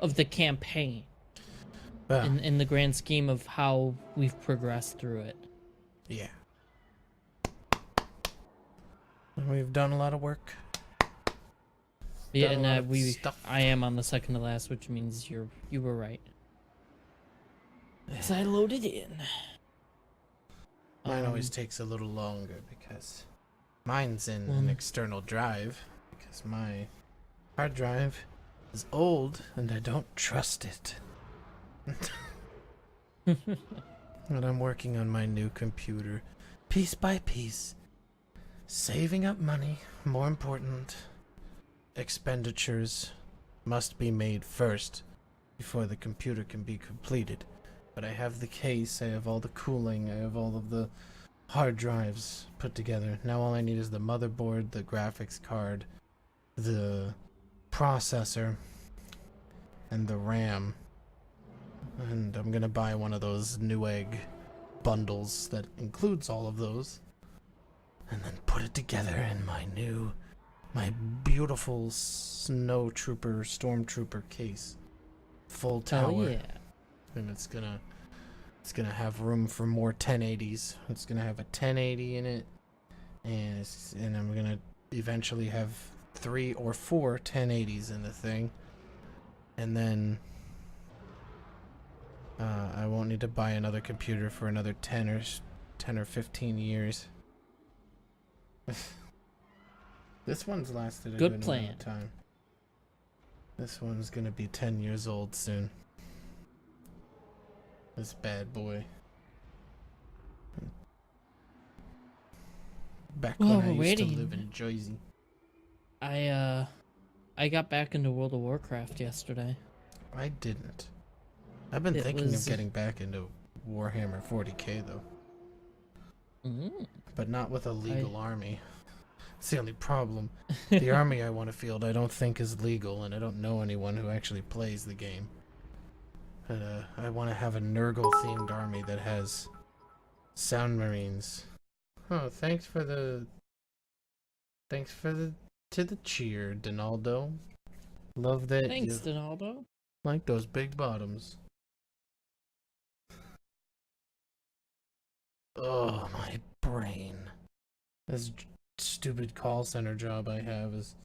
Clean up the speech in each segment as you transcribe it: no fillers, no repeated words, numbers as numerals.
of the campaign Well, in the grand scheme of how we've progressed through it. yeah. We've done a lot of work. Yeah, Done a lot and of stuff. I am on the second to last, which means you were right. As I loaded in. Mine always takes a little longer because mine's in an external drive because my hard drive is old and I don't trust it. And I'm working on my new computer piece by piece, saving up money. More important, expenditures must be made first before the computer can be completed. But I have the case, I have all the cooling, I have all of the hard drives put together. Now all I need is the motherboard, the graphics card, the processor, and the RAM. And I'm gonna buy one of those Newegg bundles that includes all of those. And then put it together in my beautiful stormtrooper case. Full tower. Oh yeah. And it's gonna have room for more 1080s. It's gonna have a 1080 in it, and I'm gonna eventually have 3 or 4 1080s in the thing, and then I won't need to buy another computer for another 10 or 15 years. This one's lasted a Good good plan. amount of time. This one's gonna be 10 years old soon. This bad boy. Back Well, when I we're used to waiting. live in Jersey. I got back into World of Warcraft yesterday. I didn't. I've been It thinking of was- getting back into Warhammer 40k though. But not with a legal army. It's the only problem. The army I want to field I don't think is legal, and I don't know anyone who actually plays the game. But I want to have a Nurgle themed army that has sound marines. Oh, thanks for the cheer, Donaldo. Love that Thanks, you Donaldo. like those big bottoms. Oh, my brain. This stupid call center job I have is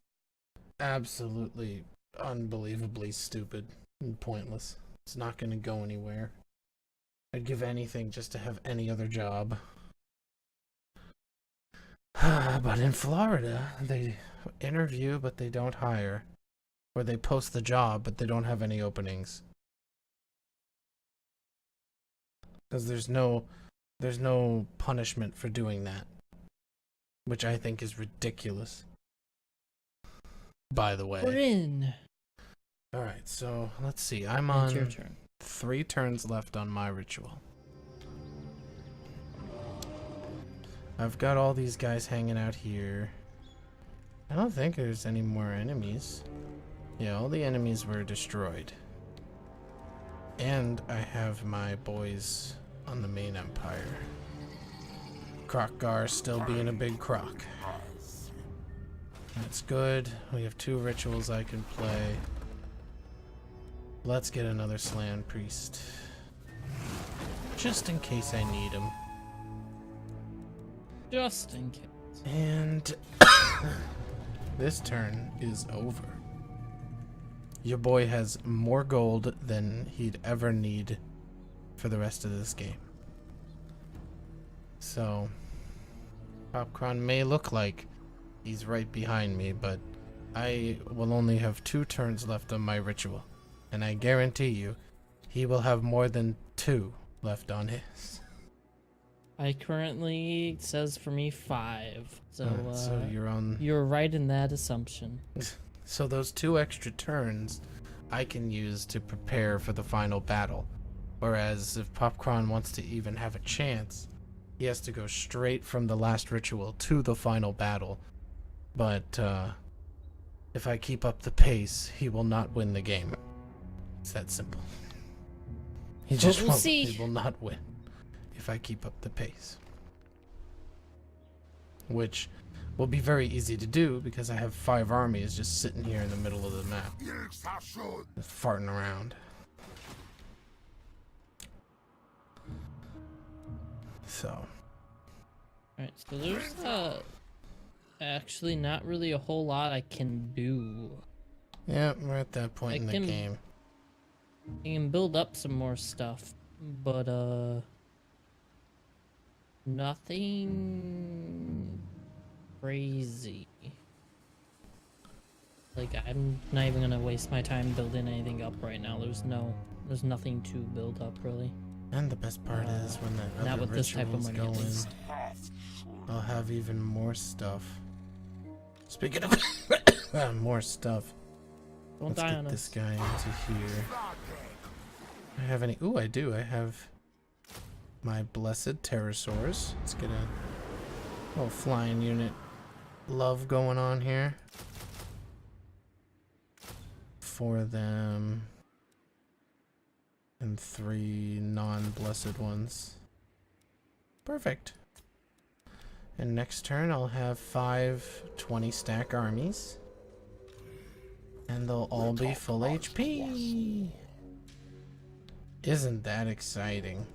absolutely unbelievably stupid and pointless. It's not going to go anywhere. I'd give anything just to have any other job. But in Florida, they interview but they don't hire. Or they post the job but they don't have any openings. Because there's no punishment for doing that. Which I think is ridiculous. By the way. We're in. Alright, so let's see. I'm It's your on turn. 3 turns left on my ritual. I've got all these guys hanging out here. I don't think there's any more enemies. Yeah, all the enemies were destroyed. And I have my boys on the main empire. Croc-Gar still being a big croc. That's good. We have 2 rituals I can play. Let's get another Slan Priest. Just in case I need him. Just in case. And this turn is over. Your boy has more gold than he'd ever need for the rest of this game. So, Popcron may look like he's right behind me, but I will only have 2 turns left on my ritual. And I guarantee you, he will have more than 2 left on his. I currently, it says for me 5. So, you're on. you're right in that assumption. So those 2 extra turns I can use to prepare for the final battle. Whereas if Popcron wants to even have a chance, he has to go straight from the last ritual to the final battle. But if I keep up the pace, he will not win the game. It's that simple. He just we'll won't. see. He will not win if I keep up the pace. Which will be very easy to do because I have 5 armies just sitting here in the middle of the map, just farting around. So. Alright, so there's actually not really a whole lot I can do. Yeah, we're at that point in the game. I can build up some more stuff, but nothing crazy. Like, I'm not even gonna waste my time building anything up right now. There's nothing to build up really. And the best part is when that not other with this type of rituals money, go at in, least. I'll have even more stuff. Speaking of more stuff, Don't let's die get on this us. guy into here. I have any? Ooh, I do. I have my blessed pterosaurs. Let's get a little flying unit love going on here. 4 of them and 3 non-blessed ones. Perfect. And next turn I'll have 5 20-stack armies. And they'll all be full HP. Isn't that exciting?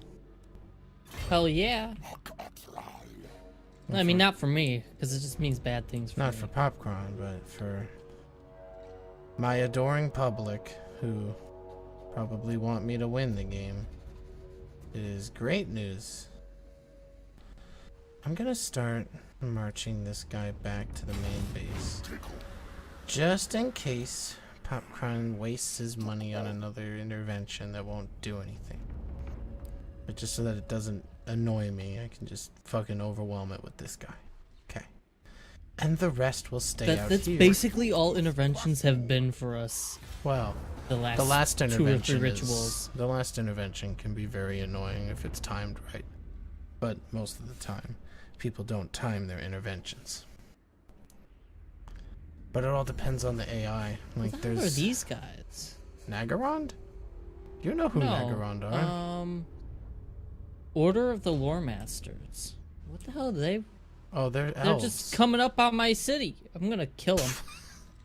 Hell yeah. I mean, not for me, because it just means bad things for Not me. for Popcron, but for my adoring public who probably want me to win the game. It is great news. I'm gonna start marching this guy back to the main base. Just in case Popcron wastes his money on another intervention that won't do anything. But just so that it doesn't annoy me, I can just fucking overwhelm it with this guy. Okay. And the rest will stay out That's here. basically all interventions have been for us. Well, The the last last 2 or 3 intervention rituals. the last intervention can be very annoying if it's timed right. But most of the time, people don't time their interventions. But it all depends on the AI. Like, What the hell are there's these guys? Nagarond? You know who No, Nagarond are. Order of the Lore Masters. What the hell are they? Oh, they're They're elves. just coming up on my city. I'm gonna kill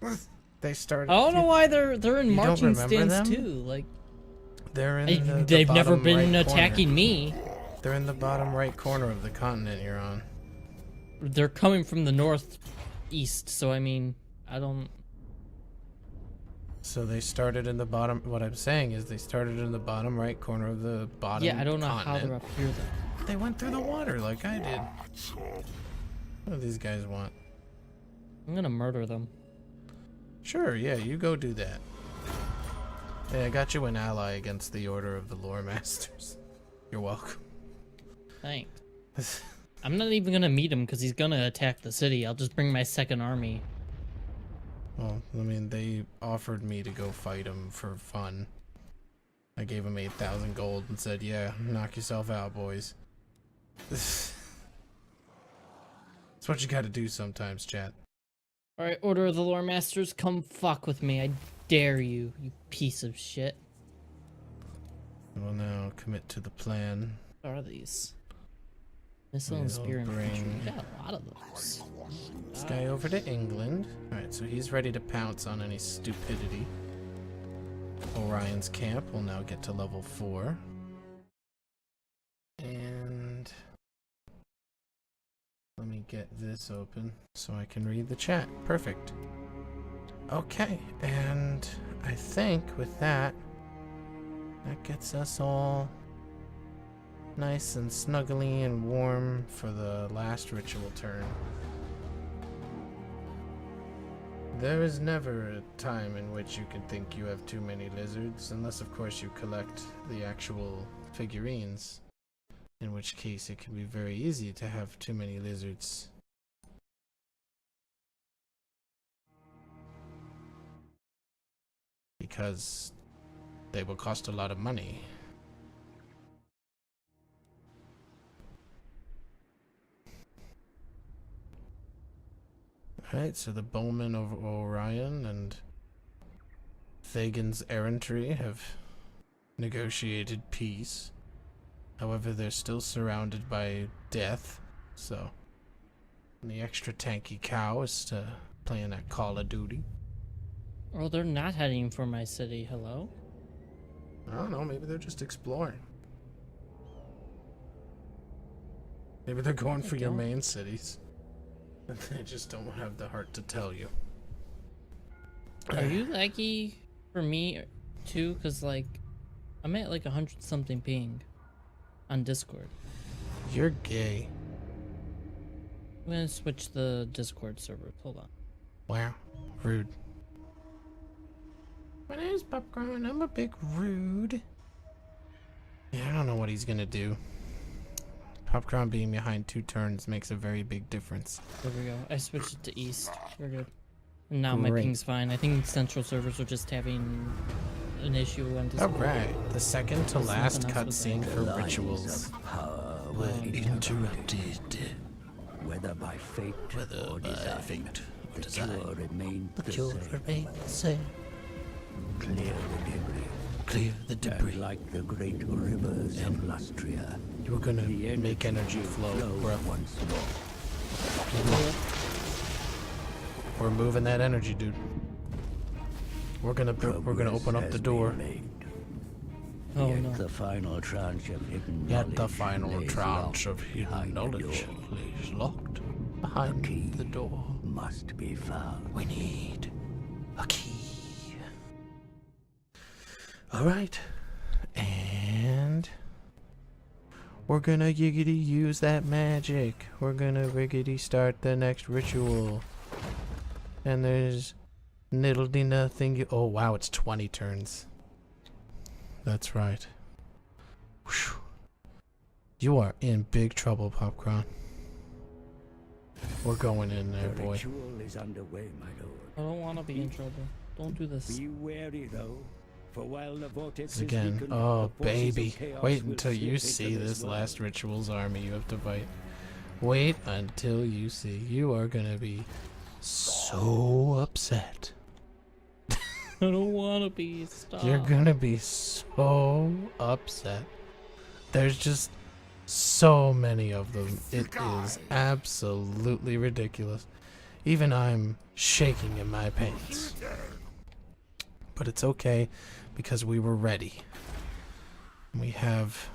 them. They started. I don't know why they're in You don't marching remember stands them? too. Like They're in the they've never bottom been right attacking corner. me. They're in the bottom right corner of the continent you're on. They're coming from the northeast, so I mean, I don't. So they started in the bottom. What I'm saying is they started in the bottom right corner of the bottom. Yeah, I don't know continent. how they're up here though. They went through the water like I did. What do these guys want? I'm gonna murder them. Sure, yeah, you go do that. Hey, I got you an ally against the Order of the Lore Masters. You're welcome. Thanks. I'm not even gonna meet him because he's gonna attack the city. I'll just bring my second army. Well, I mean, they offered me to go fight him for fun. I gave him 8,000 gold and said, yeah, knock yourself out, boys. That's what you gotta do sometimes, chat. Alright, Order of the Lore Masters, come fuck with me. I dare you, you piece of shit. I will now commit to the plan. What are these? Missile and We'll spear infantry. bring- We got a lot of those. This guy over to England. Alright, so he's ready to pounce on any stupidity. Orion's camp will now get to level 4. And let me get this open so I can read the chat. Perfect. Okay, and I think with that, that gets us all nice and snuggly and warm for the last ritual turn. There is never a time in which you can think you have too many lizards, unless of course you collect the actual figurines, in which case it can be very easy to have too many lizards. Because they will cost a lot of money. Alright, so the bowmen of Orion and Thagan's errantry have negotiated peace. However, they're still surrounded by death, so And the extra tanky cow is playing that Call of Duty. Oh, they're not heading for my city. Hello? I don't know, maybe they're just exploring. Maybe they're going for your main cities. And they just don't have the heart to tell you. Are you laggy for me too? Cause like, I'm at like 100 something ping on Discord. You're gay. I'm gonna switch the Discord server. Hold on. Wow. Rude. My name's Popcron. I'm a big rude. Yeah, I don't know what he's gonna do. Popcron being behind 2 turns makes a very big difference. There we go. I switched it to East. We're good. And now my Great. ping's fine. I think Central servers are just having an issue on Discord. Alright, the second to There's last nothing else cutscene with for The lines rituals of power were were interrupted. whether by fate Whether or by design. fate or The design. cure remained The the cure same. remains the same. Clear the debris. Clear the debris. And like the great rivers of Lustria, You were gonna the make energy flow, bro. once more. We're moving that energy, dude. We're gonna open up the Progress door. has been made. Oh Yet no. the final tranche of hidden Yet the knowledge final lays tranche locked of hidden behind the knowledge door. lays locked key behind the door. Must be found. We need a key. Alright. And we're gonna yiggity use that magic. We're gonna riggedy start the next ritual. And there's niddly nothing. Oh wow, it's 20 turns. That's right. Whew. You are in big trouble, Popcron. We're going in there, The boy. ritual is underway, my lord. I don't want to be in trouble. Don't do this. Be wary, though, for while the vortex is Again, weakened, oh the forces of baby, chaos wait will until you slip see into this world. last ritual's army you have to fight. Wait until you see. You are gonna be so upset. I don't want to be. Stop. You're gonna be so upset. There's just so many of them. It is absolutely ridiculous. Even I'm shaking in my pants. But it's okay because we were ready. We have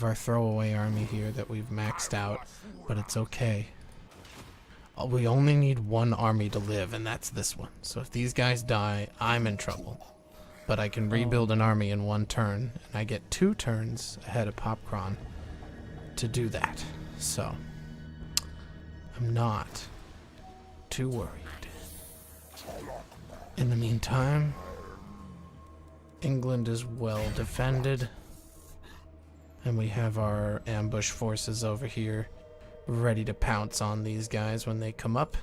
our throwaway army here that we've maxed out, but it's okay. We only need one army to live, and that's this one. So if these guys die, I'm in trouble. But I can rebuild an army in 1 turn, and I get 2 turns ahead of Popcron to do that. So I'm not too worried. In the meantime, England is well defended, and we have our ambush forces over here ready to pounce on these guys when they come up.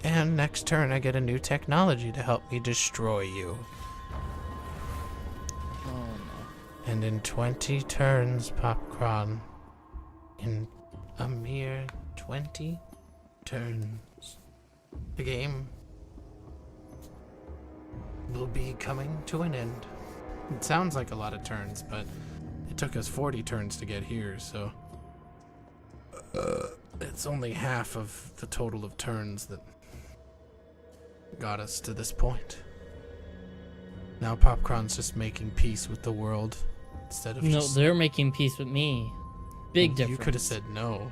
And next turn I get a new technology to help me destroy you. Oh no. And in 20 turns, Popcron, in a mere 20 turns, the game will be coming to an end. It sounds like a lot of turns, but it took us 40 turns to get here, so it's only half of the total of turns that got us to this point. Now Popcron's just making peace with the world instead of No, just... they're making peace with me. Big difference. You could have said no.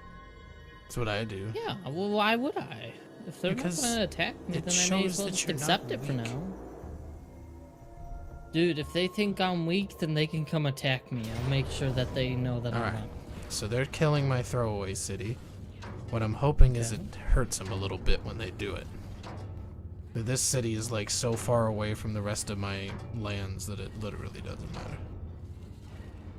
That's what I do. Yeah, well, why would I? If they're not Because going to attack me, it then I may shows as well that just you're not accept it for weak. now. Dude, if they think I'm weak, then they can come attack me. I'll make sure that they know that I'm Alright. not. So they're killing my throwaway city. What I'm hoping is it hurts them a little bit when they do it. This city is like so far away from the rest of my lands that it literally doesn't matter.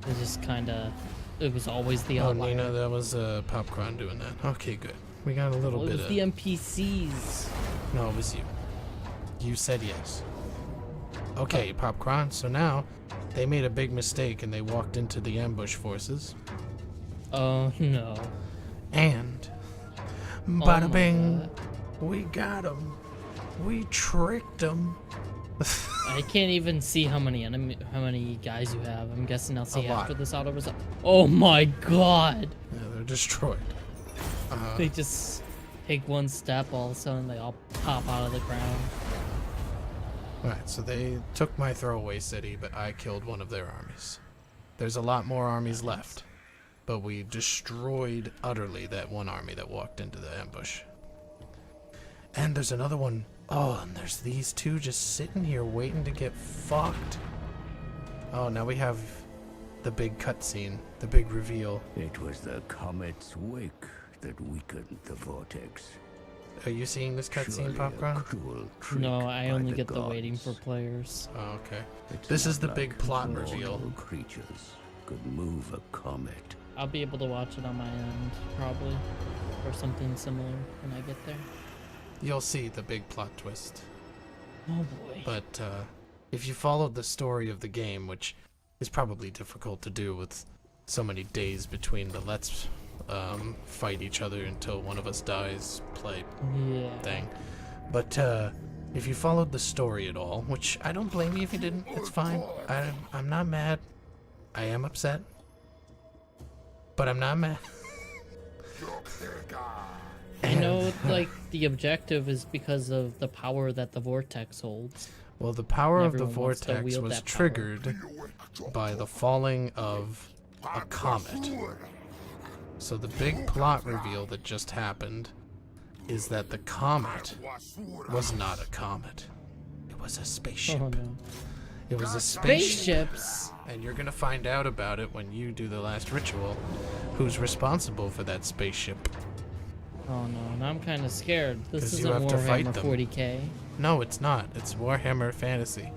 It just kind of... It was always the Oh, outlier. Nina, that was Popcron doing that. Okay, good. We got a little Well, it bit was of... the NPCs. No, it was you. You said yes. Okay, Popcron, so now they made a big mistake and they walked into the ambush forces. Oh, no. And my bada bing, God. we got them. We tricked them. I can't even see how many guys you have. I'm guessing I'll see A lot. after this auto result. Oh my god! Yeah, they're destroyed. They just take one step, all of a sudden they all pop out of the ground. Alright, so they took my throwaway city, but I killed one of their armies. There's a lot more armies left, but we destroyed utterly that one army that walked into the ambush. And there's another one. Oh, and there's these two just sitting here waiting to get fucked. Oh, now we have the big cutscene, the big reveal. It was the comet's wake that weakened the vortex. Are you seeing this cutscene, Surely a Popcron? cruel trick No, I by only the get the waiting for gods. players. Oh, okay. It's This is not the big like plot mortal reveal. creatures could move a comet. I'll be able to watch it on my end, probably. Or something similar when I get there. You'll see the big plot twist. Oh boy. But if you followed the story of the game, which is probably difficult to do with so many days between the let's fight each other until one of us dies play Yeah. thing. But if you followed the story at all, which I don't blame you if you didn't, it's fine. I'm not mad. I am upset. But I'm not mad. I know, like, the objective is because of the power that the vortex holds. Well, the power of the Everyone wants to vortex wield was that power. triggered by the falling of a comet. So the big plot reveal that just happened is that the comet was not a comet. It was a spaceship. Oh no. It was a spaceship. Spaceships! And you're gonna find out about it when you do the last ritual. Who's responsible for that spaceship? Oh no, and I'm kind of scared. This 'Cause isn't you have to fight Warhammer them. 40k. No, it's not. It's Warhammer Fantasy.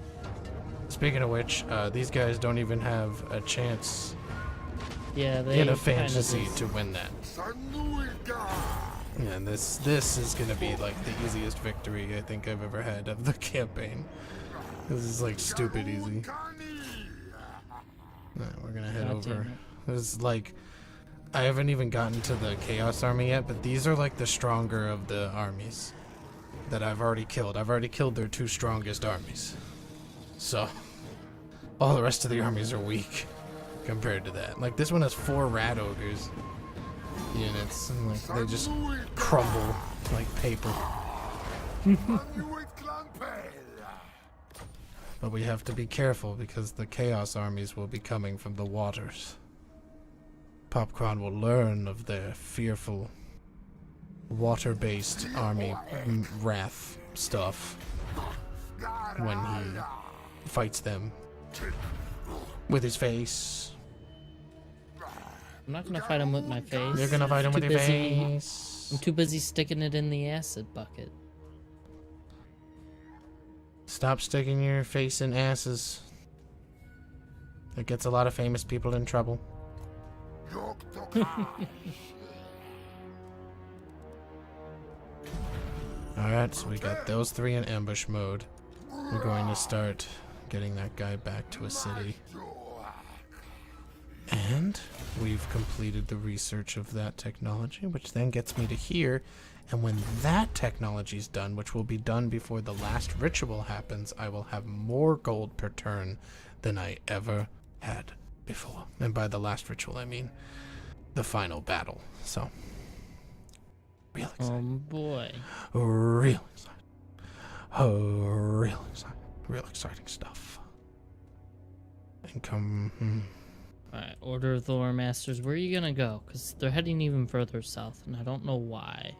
Speaking of which, these guys don't even have a chance Yeah, they in a kinda fantasy just- to win that. And this is gonna be like the easiest victory I think I've ever had of the campaign. This is like stupid easy. Alright, we're gonna head God damn over. it. This is like, I haven't even gotten to the Chaos Army yet, but these are like the stronger of the armies that I've already killed. I've already killed their two strongest armies. So, all the rest of the armies are weak compared to that. Like, this one has 4 rat ogres units, and like, they just crumble like paper. But we have to be careful because the Chaos armies will be coming from the waters. Popcron will learn of their fearful water-based army wrath stuff when he fights them with his face. I'm not gonna fight him with my face. You're gonna fight him Too with your busy- face. I'm too busy sticking it in the acid bucket. Stop sticking your face in asses. It gets a lot of famous people in trouble. Alright, so we got those 3 in ambush mode. We're going to start getting that guy back to a city. And we've completed the research of that technology, which then gets me to here. And when that technology's done, which will be done before the last ritual happens, I will have more gold per turn than I ever had before. And by the last ritual, I mean the final battle. So, real exciting. Boy. Real exciting. Real exciting. Real exciting stuff. And come... Alright, Order of the Lore Masters, where are you gonna go? Because they're heading even further south, and I don't know why.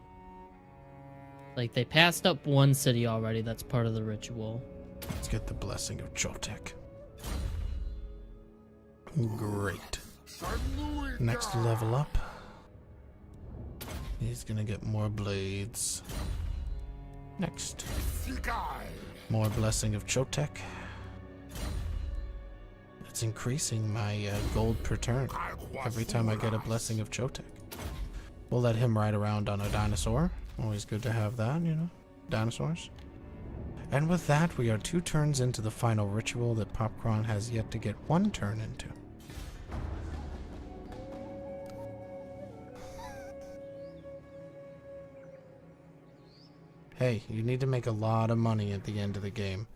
Like, they passed up one city already that's part of the ritual. Let's get the blessing of Chotek. Great. Next level up. He's gonna get more blades. Next. More blessing of Chotek. It's increasing my gold per turn every time I get a blessing of Chotek. We'll let him ride around on a dinosaur. Always good to have that, you know, dinosaurs. And with that, we are 2 turns into the final ritual that Popcron has yet to get 1 turn into. Hey, you need to make a lot of money at the end of the game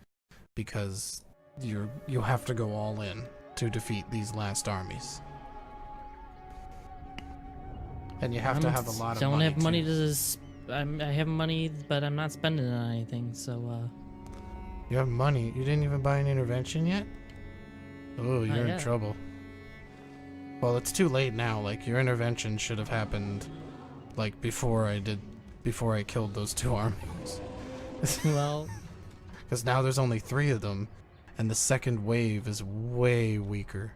because you'll have to go all in to defeat these last armies. And you have to have a lot of money. Don't have money too. to I have money, but I'm not spending it on anything. So You have money. You didn't even buy an intervention yet? Oh, you're in trouble. Well, it's too late now. Like, your intervention should have happened, like, before I killed those 2 armies. well, Because now there's only 3 of them, and the second wave is way weaker.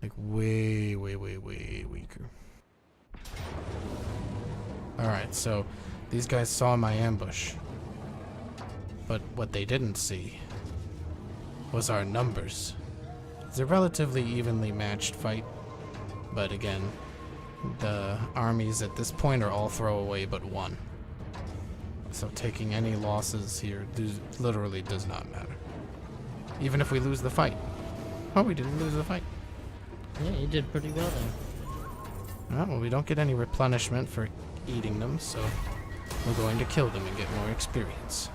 Like, way weaker. Alright, so these guys saw my ambush. But what they didn't see was our numbers. It's a relatively evenly matched fight. But again, the armies at this point are all throwaway but 1. So taking any losses here literally does not matter. Even if we lose the fight. Oh, we didn't lose the fight. yeah, you did pretty well there. Oh, well, we don't get any replenishment for eating them, so we're going to kill them and get more experience.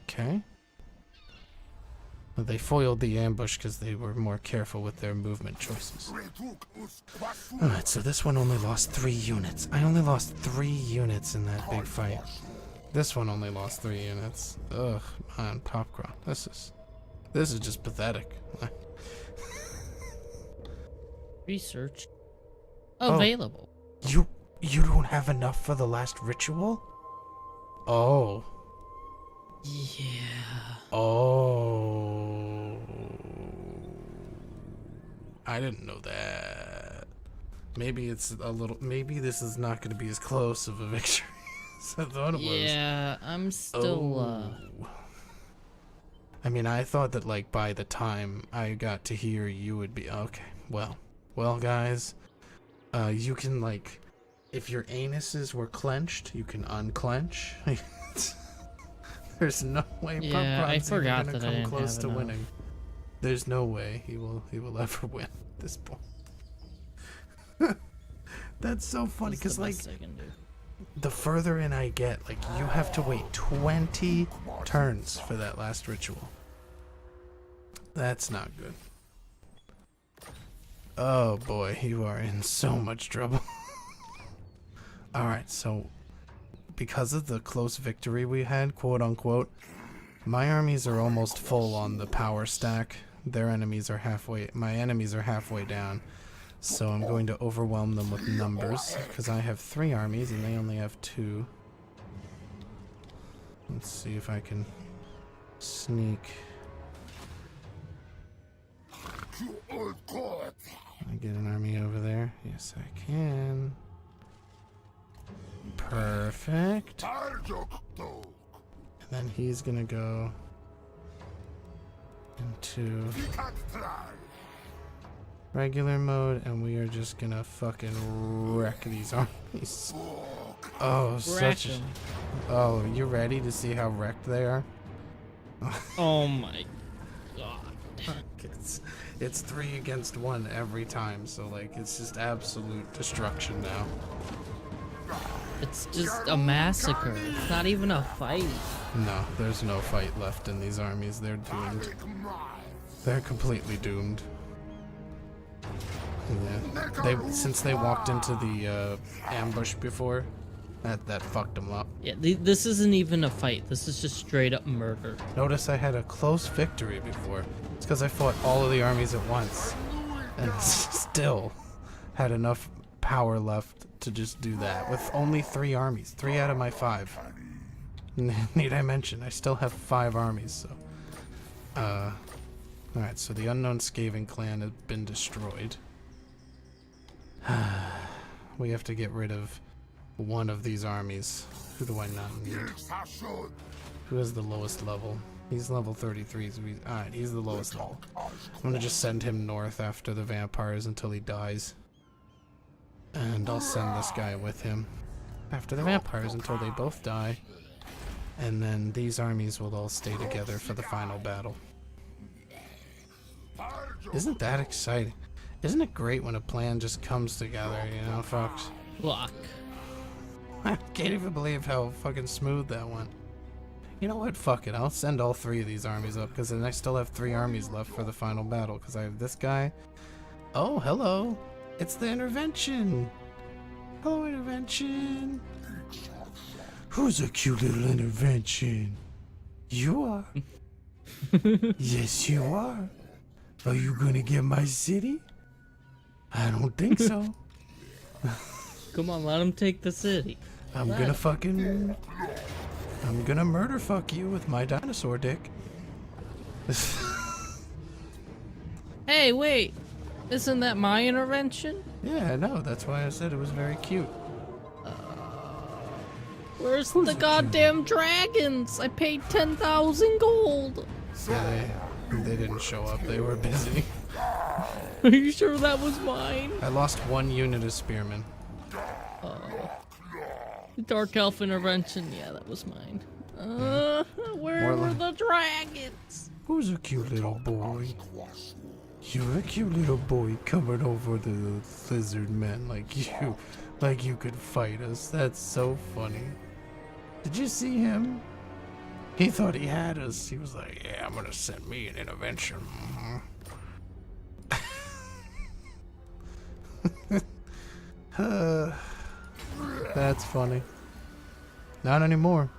Okay. Well, they foiled the ambush because they were more careful with their movement choices. Alright, so this one only lost 3 units. I only lost 3 units in that big fight. This one only lost 3 units. Ugh, man, Popcron. This is just pathetic. Research available. You don't have enough for the last ritual? Oh. Yeah. Oh. I didn't know that. Maybe it's a little. Maybe this is not going to be as close of a victory as I thought it was. Yeah, I'm still. Oh. I mean, I thought that like by the time I got to here, you would be okay. Well, guys, you can like, if your anuses were clenched, you can unclench. There's no way Popcron's even gonna come close to winning. There's no way he will ever win at this point. That's so funny because like the further in I get, like you have to wait 20 turns for that last ritual. That's not good. Oh boy, you are in so much trouble. Alright, so because of the close victory we had, quote unquote, my armies are almost full on the power stack. My enemies are halfway down. So I'm going to overwhelm them with numbers because I have 3 armies and they only have 2. Let's see if I can sneak. I get an army over there. Yes, I can. Perfect. And then he's gonna go into regular mode, and we are just gonna fucking wreck these armies. Oh, Oh, you ready to see how wrecked they are? Oh my god. It's 3 against 1 every time, so like it's just absolute destruction now. It's just a massacre. It's not even a fight. No, there's no fight left in these armies. They're doomed. They're completely doomed. Yeah. Since they walked into the ambush before, that fucked them up. Yeah, this isn't even a fight. This is just straight up murder. Notice I had a close victory before. It's because I fought all of the armies at once, and still had enough power left to just do that with only 3 armies. 3 out of my 5. Need I mention, I still have 5 armies, so. Alright, so the unknown Skaven clan has been destroyed. We have to get rid of one of these armies. Who do I not need? Who has the lowest level? He's level 33, so alright, he's the lowest level. I'm gonna just send him north after the vampires until he dies. And I'll send this guy with him after the vampires until they both die. And then these armies will all stay together for the final battle. Isn't that exciting? Isn't it great when a plan just comes together, you know, folks? Luck. I can't even believe how fucking smooth that went. You know what? Fuck it. I'll send all 3 of these armies up because then I still have 3 armies left for the final battle because I have this guy. Oh, hello. It's the intervention. Hello, intervention. Who's a cute little intervention? You are. Yes, you are. Are you gonna get my city? I don't think so. Come on, let him take the city. I'm gonna murder fuck you with my dinosaur dick. Hey, wait. Isn't that my intervention? Yeah, I know. That's why I said it was very cute. Where's the goddamn dragons? I paid 10,000 gold. Yeah, they didn't show up. They were busy. Are you sure that was mine? I lost 1 unit of spearmen. Dark Elf intervention. Yeah, that was mine. Where were the dragons? Who's a cute little boy? You're a cute little boy coming over the lizard men like you could fight us. That's so funny. Did you see him? He thought he had us. He was like, yeah, I'm gonna send me an intervention. That's funny. Not anymore.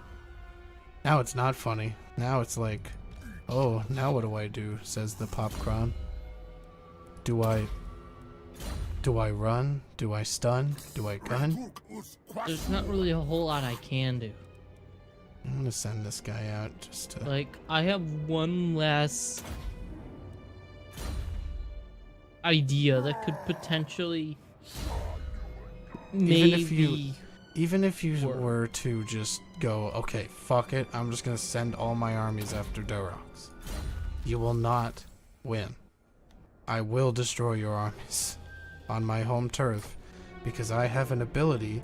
Now it's not funny. Now it's like, oh, now what do? Says the Popcron. Do I run? Do I stun? Do I gun? There's not really a whole lot I can do. I'm gonna send this guy out just to... Like, I have one last idea that could potentially maybe... Even if you were to just go, okay, fuck it, I'm just gonna send all my armies after Durox, you will not win. I will destroy your armies on my home turf because I have an ability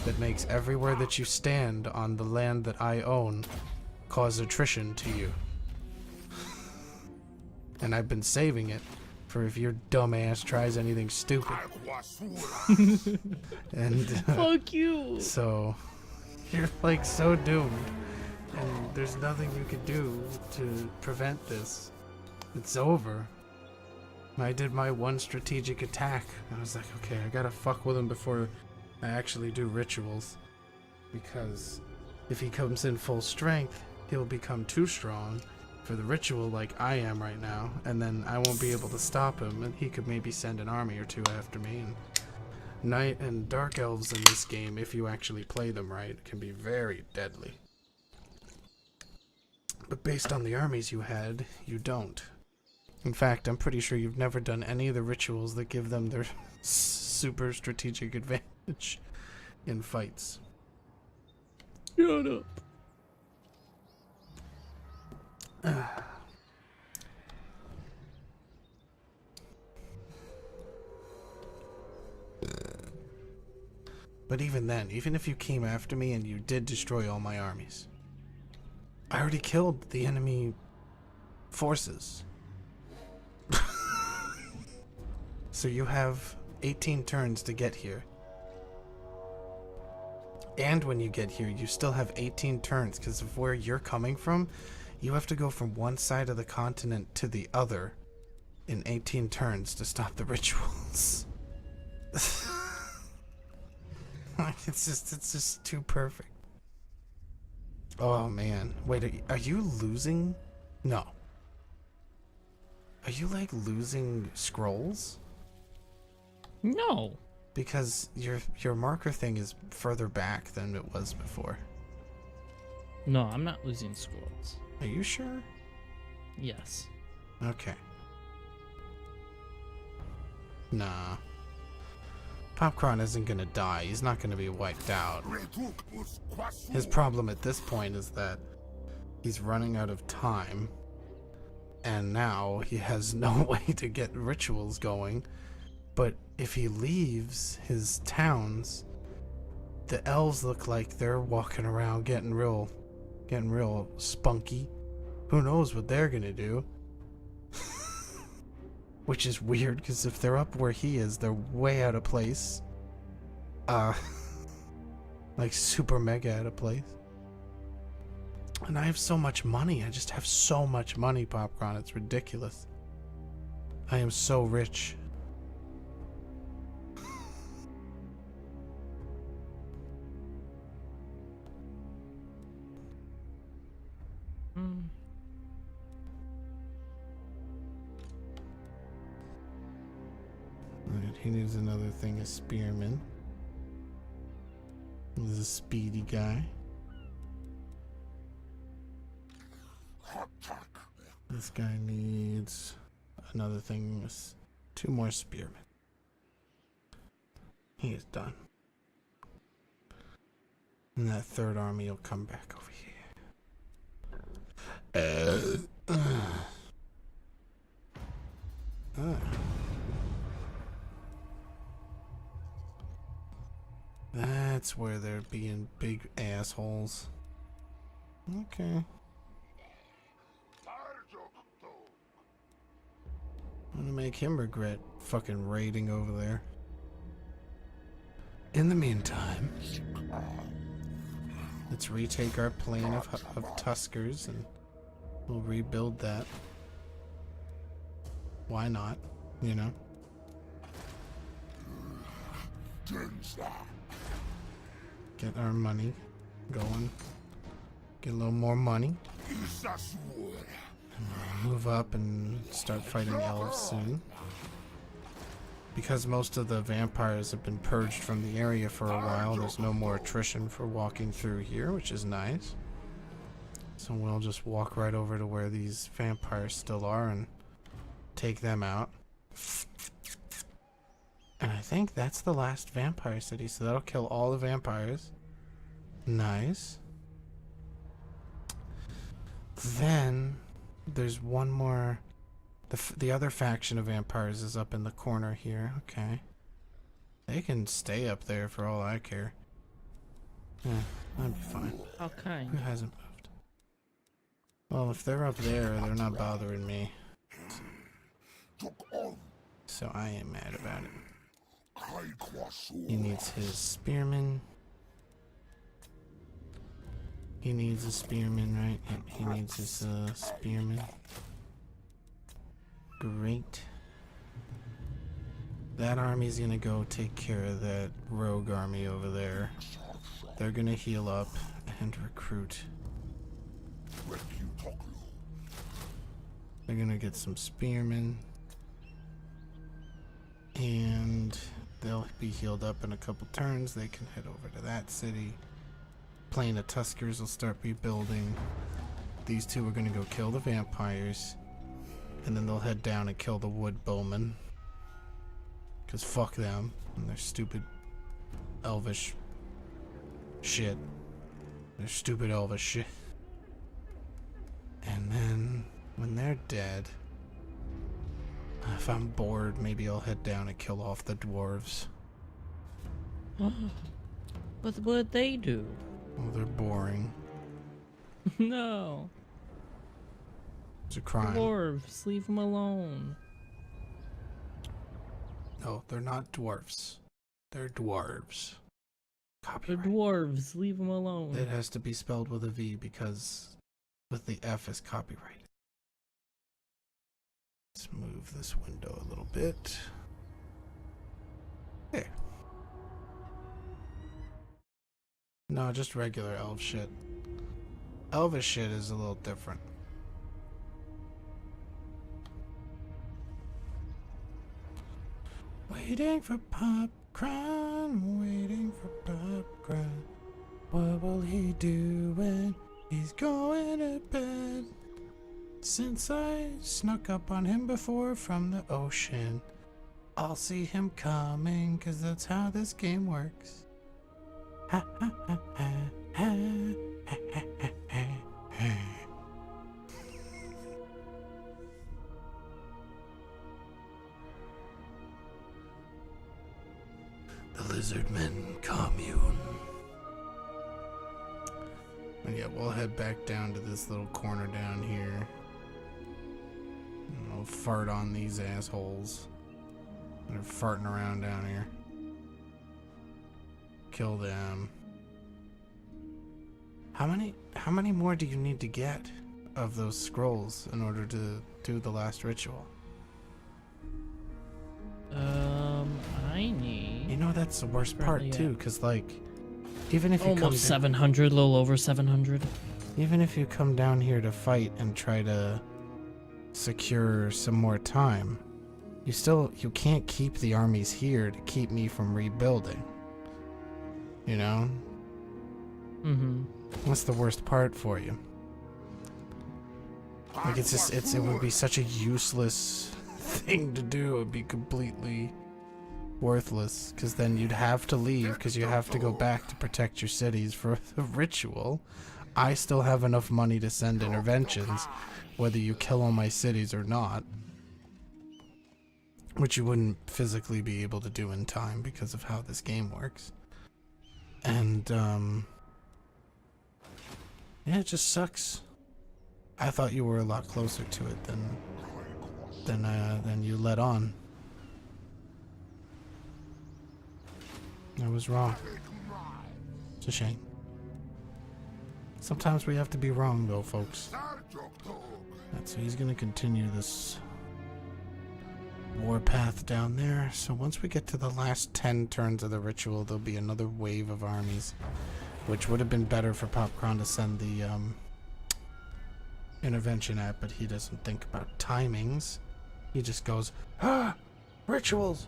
that makes everywhere that you stand on the land that I own cause attrition to you. And I've been saving it for if your dumbass tries anything stupid. And fuck you. So you're like so doomed, and there's nothing you can do to prevent this. It's over. I did my one strategic attack. I was like, okay, I gotta fuck with him before I actually do rituals, because if he comes in full strength, he'll become too strong for the ritual like I am right now, and then I won't be able to stop him, and he could maybe send an army or two after me. And Night and Dark Elves in this game, if you actually play them right, can be very deadly. But based on the armies you had, you don't. In fact, I'm pretty sure you've never done any of the rituals that give them their super strategic advantage in fights. Shut up. But even then, even if you came after me and you did destroy all my armies, I already killed the enemy forces. So you have 18 turns to get here. And when you get here, you still have 18 turns because of where you're coming from. You have to go from one side of the continent to the other in 18 turns to stop the rituals. It's just too perfect. Oh man. Wait, are you losing? No. Are you like losing scrolls? No. Because your marker thing is further back than it was before. No, I'm not losing scrolls. Are you sure? Yes. Okay. Nah. Popcron isn't gonna die. He's not gonna be wiped out. His problem at this point is that he's running out of time, and now he has no way to get rituals going. But if he leaves his towns, the elves look like they're walking around getting real spunky. Who knows what they're gonna do? Which is weird, because if they're up where he is, they're way out of place. Like super mega out of place. And I have so much money. I just have so much money, Popcron. It's ridiculous. I am so rich. he needs another thing, a spearman. He's a speedy guy. This guy needs another thing, 2 more spearmen. He is done. And that third army will come back over here. That's where they're being big assholes. Okay. I'm gonna make him regret fucking raiding over there. In the meantime, let's retake our plane of Tuskers and we'll rebuild that. Why not? You know? Get our money going. Get a little more money. And move up and start fighting elves soon. Because most of the vampires have been purged from the area for a while, there's no more attrition for walking through here, which is nice. So we'll just walk right over to where these vampires still are and take them out. And I think that's the last vampire city, so that'll kill all the vampires. Nice. Then there's one more. The other faction of vampires is up in the corner here. Okay. They can stay up there for all I care. Yeah, that'd be fine. Okay. Who hasn't moved? Well, if they're up there, they're not bothering me. So I am mad about it. He needs his spearman. He needs a spearman, right? Yep, he needs his spearman. Great. That army's gonna go take care of that rogue army over there. They're gonna heal up and recruit. They're gonna get some spearmen. And they'll be healed up in a couple turns. They can head over to that city. Plane of Tuskers will start rebuilding. These two are gonna go kill the vampires. And then they'll head down and kill the wood bowmen. Cause fuck them and their stupid elvish shit. Their stupid elvish shit. And then when they're dead, if I'm bored, maybe I'll head down and kill off the dwarves. What would they do? Oh, they're boring. No. It's a crime. Dwarves, leave them alone. No, they're not dwarfs. They're dwarves. They're Copyright. dwarves, leave them alone. It has to be spelled with a V because with the F is copyrighted. Let's move this window a little bit. There. No, just regular elf shit. Elvish shit is a little different. Waiting for Popcron, waiting for Popcron. What will he do when he's going to bed? Since I snuck up on him before from the ocean, I'll see him coming, 'cause that's how this game works. Ha ha ha ha ha ha ha ha ha. The Lizardmen Commune. And yeah, we'll head back down to this little corner down here. And we'll fart on these assholes. They're farting around down here. Kill them. How many more do you need to get of those scrolls in order to do the last ritual? I need... You know, that's the worst part too, because like, even if you almost come 700, a little over 700. even if you come down here to fight and try to secure some more time, you can't keep the armies here to keep me from rebuilding. You know? Mm-hmm. What's the worst part for you? Like, it would be such a useless thing to do. It would be completely worthless, because then you'd have to leave, because you have to go back to protect your cities for the ritual. I still have enough money to send interventions, whether you kill all my cities or not. Which you wouldn't physically be able to do in time because of how this game works. And, yeah, it just sucks. I thought you were a lot closer to it than you let on. I was wrong. It's a shame. Sometimes we have to be wrong, though, folks. So he's gonna continue this warpath down there. So once we get to the last 10 turns of the ritual, there'll be another wave of armies, which would have been better for Popcron to send the intervention at, but he doesn't think about timings. He just goes, ah, rituals.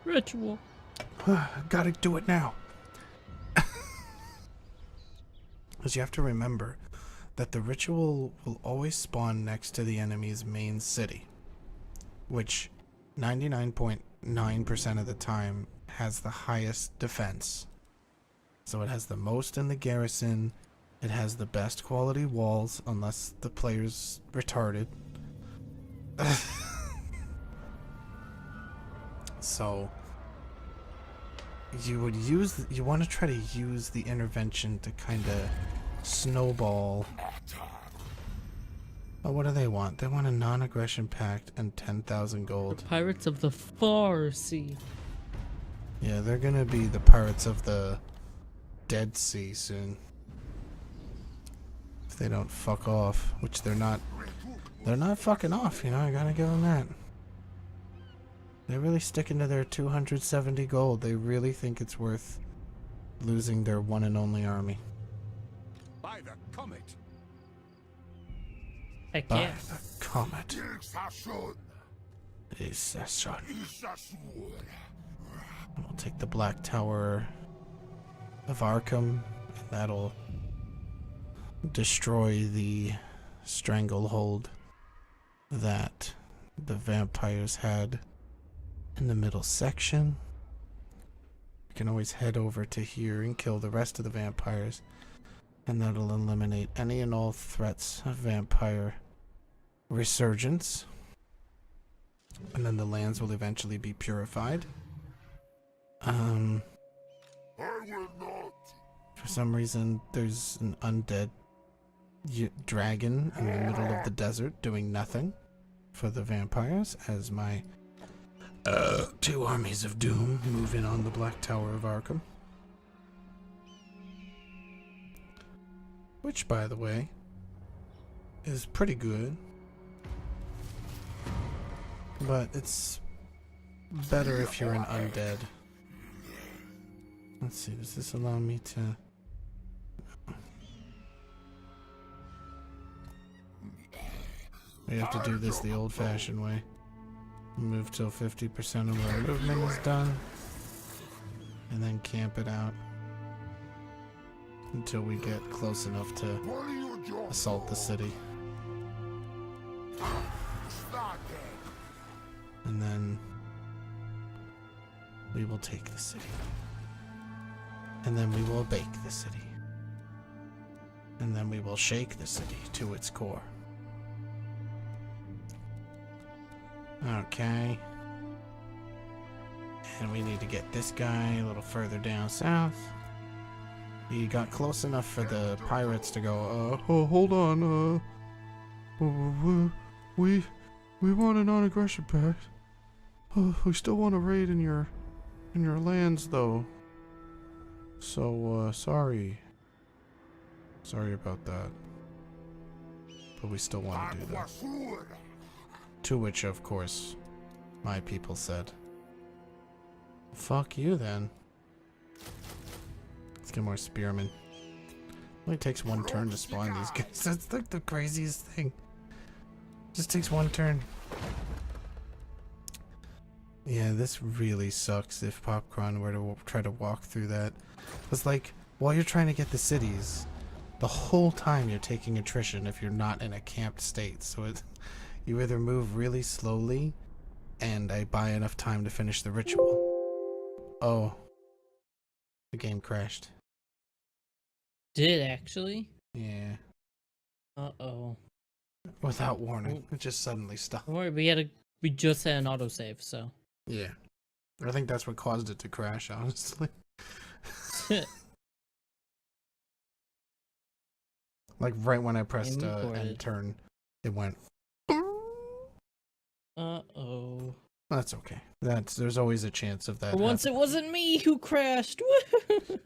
Ritual. Gotta do it now. Because you have to remember that the ritual will always spawn next to the enemy's main city, which 99.9% of the time has the highest defense. So it has the most in the garrison, it has the best quality walls, unless the player's retarded. So you want to try to use the intervention to kind of snowball. Oh, what do they want? They want a non-aggression pact and 10,000 gold. The Pirates of the Far Sea. Yeah, they're gonna be the Pirates of the Dead Sea soon. If they don't fuck off, which they're not. They're not fucking off, you know, I gotta give them that. They're really sticking to their 270 gold. They really think it's worth losing their one and only army. By the comet. Heck By yeah. the comet. We'll take the Black Tower of Arkham, and that'll destroy the stranglehold that the vampires had in the middle section. You can always head over to here and kill the rest of the vampires, and that'll eliminate any and all threats of vampire resurgence. And then the lands will eventually be purified. For some reason, there's an undead dragon in the middle of the desert doing nothing for the vampires, as my 2 armies of doom move in on the Black Tower of Arkham. Which, by the way, is pretty good. But it's better if you're an undead. Let's see, does this allow me to... We have to do this the old-fashioned way. Move till 50% of our movement is done, and then camp it out until we get close enough to assault the city. And then we will take the city. And then we will bake the city. And then we will shake the city to its core. Okay. And we need to get this guy a little further down south. He got close enough for the pirates to go, oh, hold on, we want a non-aggression pact. We still want to raid in your lands, though. So, sorry. Sorry about that. But we still want to do that. To which, of course, my people said, fuck you, then. Let's get more spearmen. Only takes 1 turn to spawn these guys. That's like the craziest thing. Just takes 1 turn. Yeah, this really sucks if Popcron were to try to walk through that. It's like, while you're trying to get the cities, the whole time you're taking attrition if you're not in a camped state. So you either move really slowly and I buy enough time to finish the ritual. Oh. The game crashed. Did it actually? Yeah. Uh-oh. Without warning. It just suddenly stopped. Don't worry, we just had an autosave, so. Yeah. I think that's what caused it to crash, honestly. Like right when I pressed end turn, it went. Uh-oh. That's okay. There's always a chance of that. For once, it wasn't me who crashed.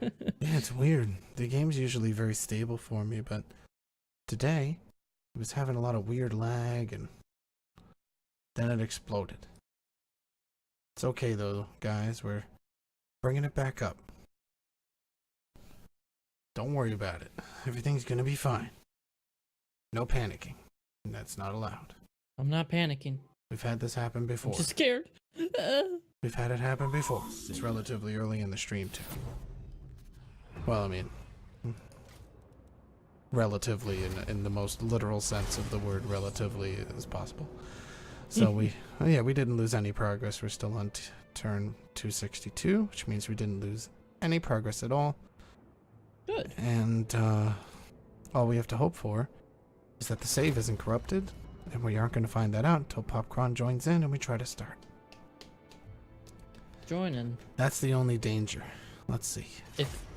Yeah, it's weird. The game's usually very stable for me, but today it was having a lot of weird lag, and then it exploded. It's okay though, guys. We're bringing it back up. Don't worry about it. Everything's gonna be fine. No panicking. And that's not allowed. I'm not panicking. We've had this happen before. I'm just scared. We've had it happen before. It's relatively early in the stream too. Well, I mean, relatively in the most literal sense of the word relatively as possible. So we didn't lose any progress. We're still on turn 262, which means we didn't lose any progress at all. Good. And all we have to hope for is that the save isn't corrupted, and we aren't going to find that out until Popcron joins in and we try to start. Joining. That's the only danger. Let's see.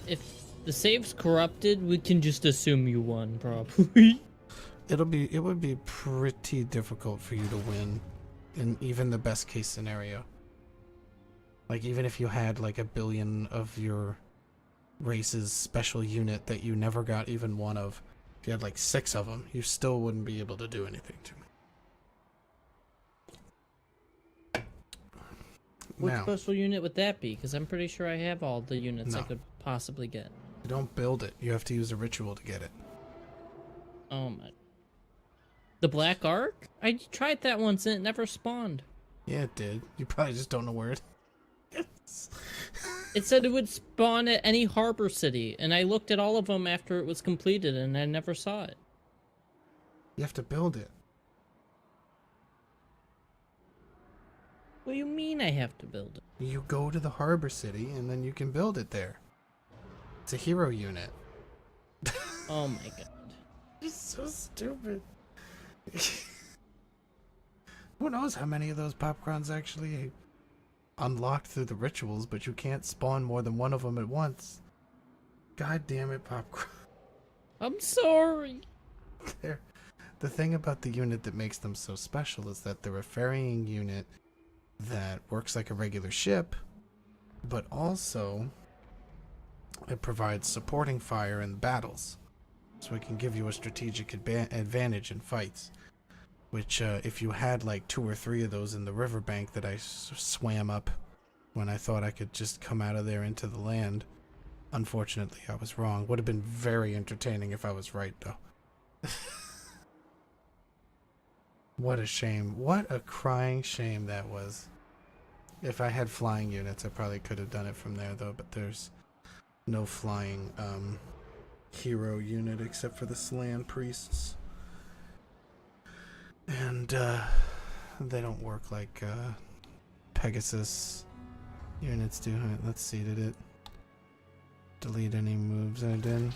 If the save's corrupted, we can just assume you won, probably. It would be pretty difficult for you to win in even the best case scenario. Like even if you had like 1 billion of your race's special unit that you never got even one of, if you had like 6 of them, you still wouldn't be able to do anything to me. What Now, special unit would that be? Because I'm pretty sure I have all the units I could possibly get. you don't build it. You have to use a ritual to get it. Oh my. The Black Ark? I tried that once and it never spawned. Yeah, it did. You probably just don't know where it is. It said it would spawn at any harbor city, and I looked at all of them after it was completed, and I never saw it. You have to build it. What do you mean I have to build it? You go to the harbor city, and then you can build it there. It's a hero unit. Oh my god. It's so stupid. Who knows how many of those Popcrons actually unlocked through the rituals, but you can't spawn more than one of them at once. God damn it, Popcron. I'm sorry. The thing about the unit that makes them so special is that they're a ferrying unit that works like a regular ship, but also it provides supporting fire in battles. So it can give you a strategic advantage in fights. Which, if you had like 2 or 3 of those in the riverbank that I swam up when I thought I could just come out of there into the land, unfortunately I was wrong. Would have been very entertaining if I was right, though. What a shame. What a crying shame that was. If I had flying units, I probably could have done it from there, though, but there's no flying hero unit except for the Slan priests. And they don't work like Pegasus units do. Right, let's see, did it delete any moves I did?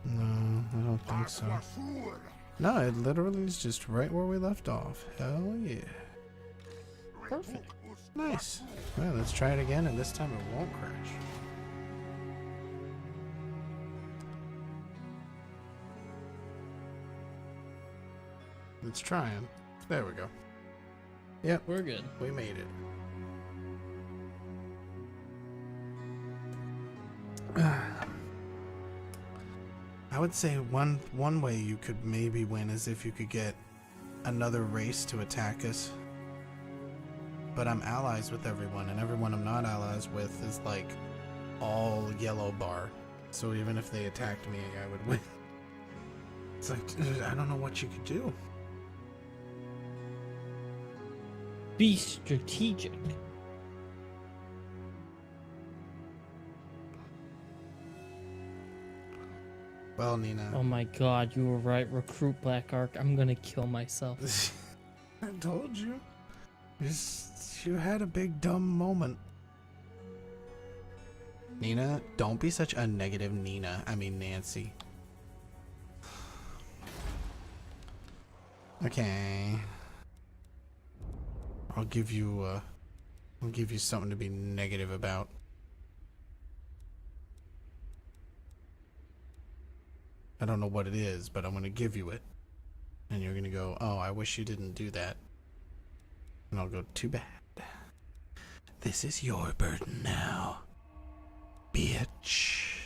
No, I don't think so. No, it literally is just right where we left off. Hell yeah. Perfect. Nice. Well, let's try it again, and this time it won't crash. Let's try him. There we go. Yep, We're good. we made it. I would say one way you could maybe win is if you could get another race to attack us. But I'm allies with everyone, and everyone I'm not allies with is like all yellow bar. So even if they attacked me, I would win. It's like, I don't know what you could do. Be strategic. Well, Nina. Oh my god, you were right. Recruit Black Ark. I'm gonna kill myself. I told you. You had a big dumb moment. Nina, don't be such a negative Nina. I mean Nancy. Okay. I'll give you something to be negative about. I don't know what it is, but I'm gonna give you it. And you're gonna go, oh, I wish you didn't do that. And I'll go, too bad. This is your burden now, bitch.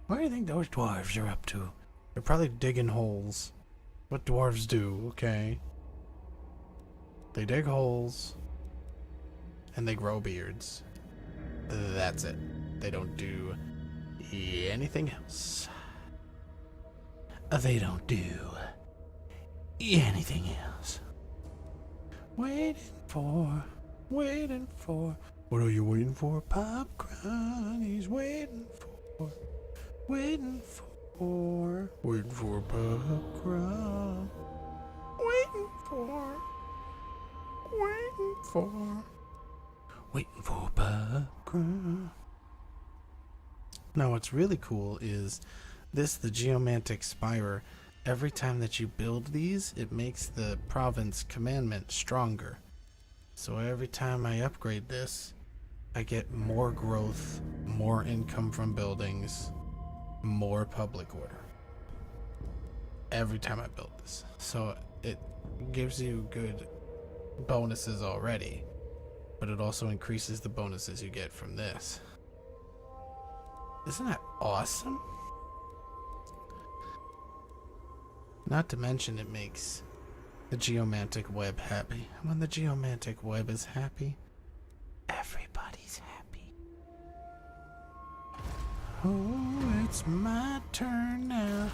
What do you think those dwarves are up to? They're probably digging holes. What dwarves do, okay? They dig holes. And they grow beards. That's it. They don't do anything else. They don't do anything else. Waiting for. What are you waiting for? Popcron. He's waiting for popcorn. Waiting for popcorn. Now what's really cool is this, the Geomantic Spire. Every time that you build these, it makes the province commandment stronger. So every time I upgrade this, I get more growth, more income from buildings, more public order. Every time I build this. So it gives you good bonuses already, but it also increases the bonuses you get from this. Isn't that awesome? Not to mention it makes the Geomantic Web happy. When the Geomantic Web is happy, everybody's happy. Oh, it's my turn now.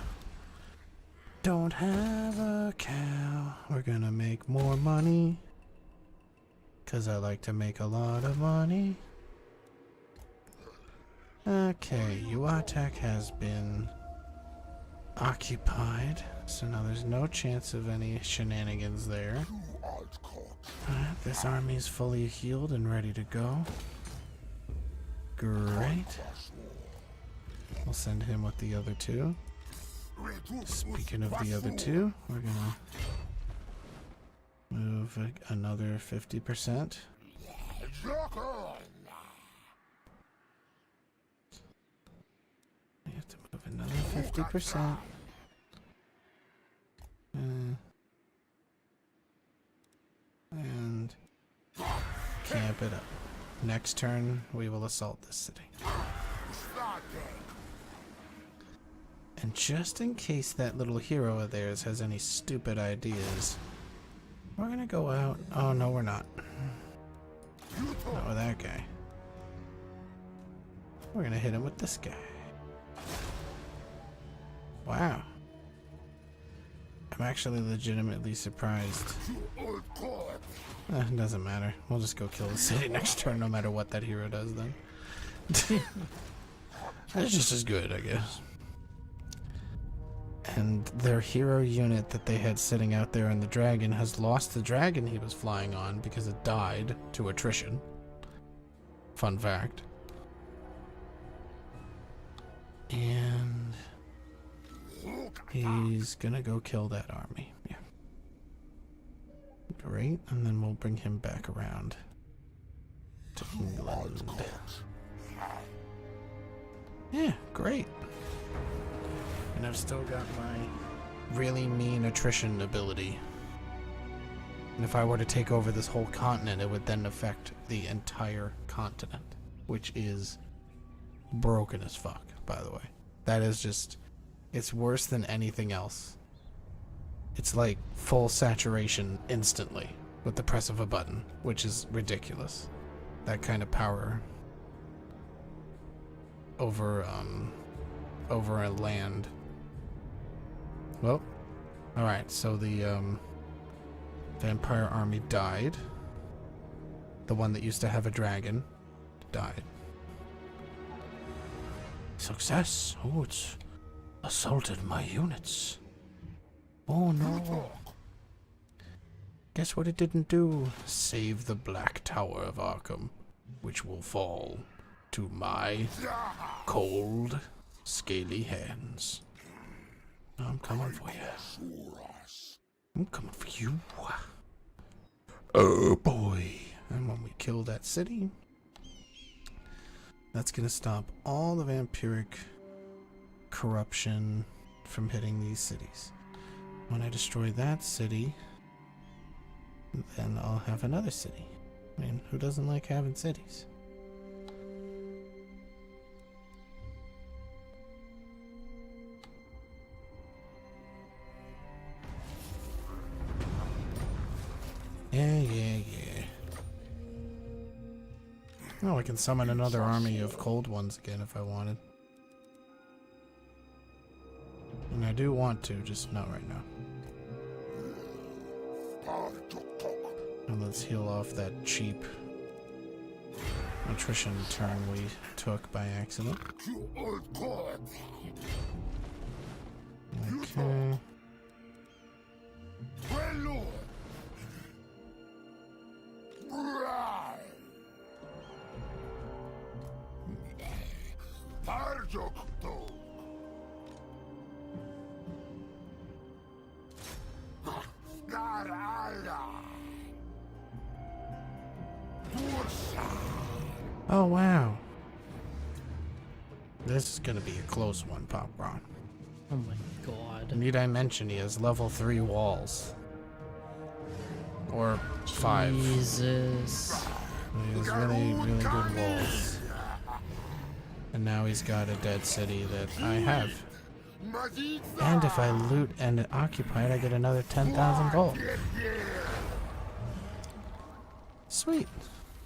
Don't have a cow. We're gonna make more money, 'cause I like to make a lot of money. Okay, Uatek has been occupied, so now there's no chance of any shenanigans there. Alright, this army's fully healed and ready to go. Great. We'll send him with the other two. Speaking of the other two, we're gonna move another 50%. We have to move another 50%. And camp it up. Next turn, we will assault this city. And just in case that little hero of theirs has any stupid ideas, we're gonna go out. Oh no, we're not. Not with that guy. We're gonna hit him with this guy. Wow. I'm actually legitimately surprised. It doesn't matter. We'll just go kill the city next turn no matter what that hero does then. That's just as good, I guess. And their hero unit that they had sitting out there in the dragon has lost the dragon he was flying on because it died to attrition. Fun fact. And he's gonna go kill that army. Yeah. Great, and then we'll bring him back around to England. Yeah, great. And I've still got my really mean attrition ability. And if I were to take over this whole continent, it would then affect the entire continent, which is broken as fuck, by the way. That is just, it's worse than anything else. It's like full saturation instantly with the press of a button, which is ridiculous. That kind of power over a land. Well, Alright, so the vampire army died. The one that used to have a dragon died. Success! Oh, it's assaulted my units. Oh no. Guess what it didn't do? Save the Black Tower of Arkham, which will fall to my cold, scaly hands. I'm coming for you. I'm coming for you. Oh boy. And when we kill that city, that's gonna stop all the vampiric corruption from hitting these cities. When I destroy that city, then I'll have another city. I mean, who doesn't like having cities? Yeah. Oh, I can summon another army of cold ones again if I wanted. And I do want to, just not right now. And let's heal off that cheap attrition turn we took by accident. Okay. Oh wow. This is gonna be a close one, Popcron. Oh my god. Need I mention he has level 3 walls? Or 5. Jesus. He has really good walls. And now he's got a dead city that I have. And if I loot and occupy it, I get another 10,000 gold. Sweet.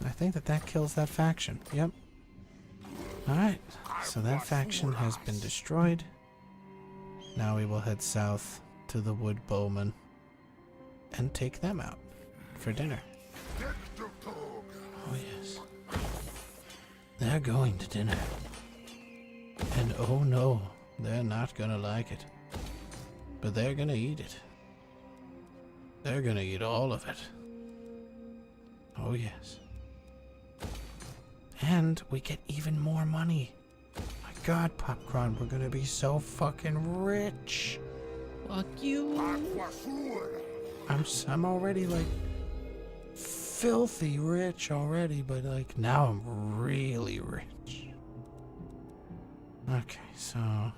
I think that kills that faction. Yep. Alright. So that faction has been destroyed. Now we will head south to the Wood Bowmen and take them out for dinner. Oh yes. They're going to dinner. And oh no, they're not gonna like it. But they're gonna eat it. They're gonna eat all of it. Oh yes. And we get even more money. My god, Popcron, we're gonna be so fucking rich. Fuck you. I'm already like filthy rich already, but like now I'm really rich. Okay, so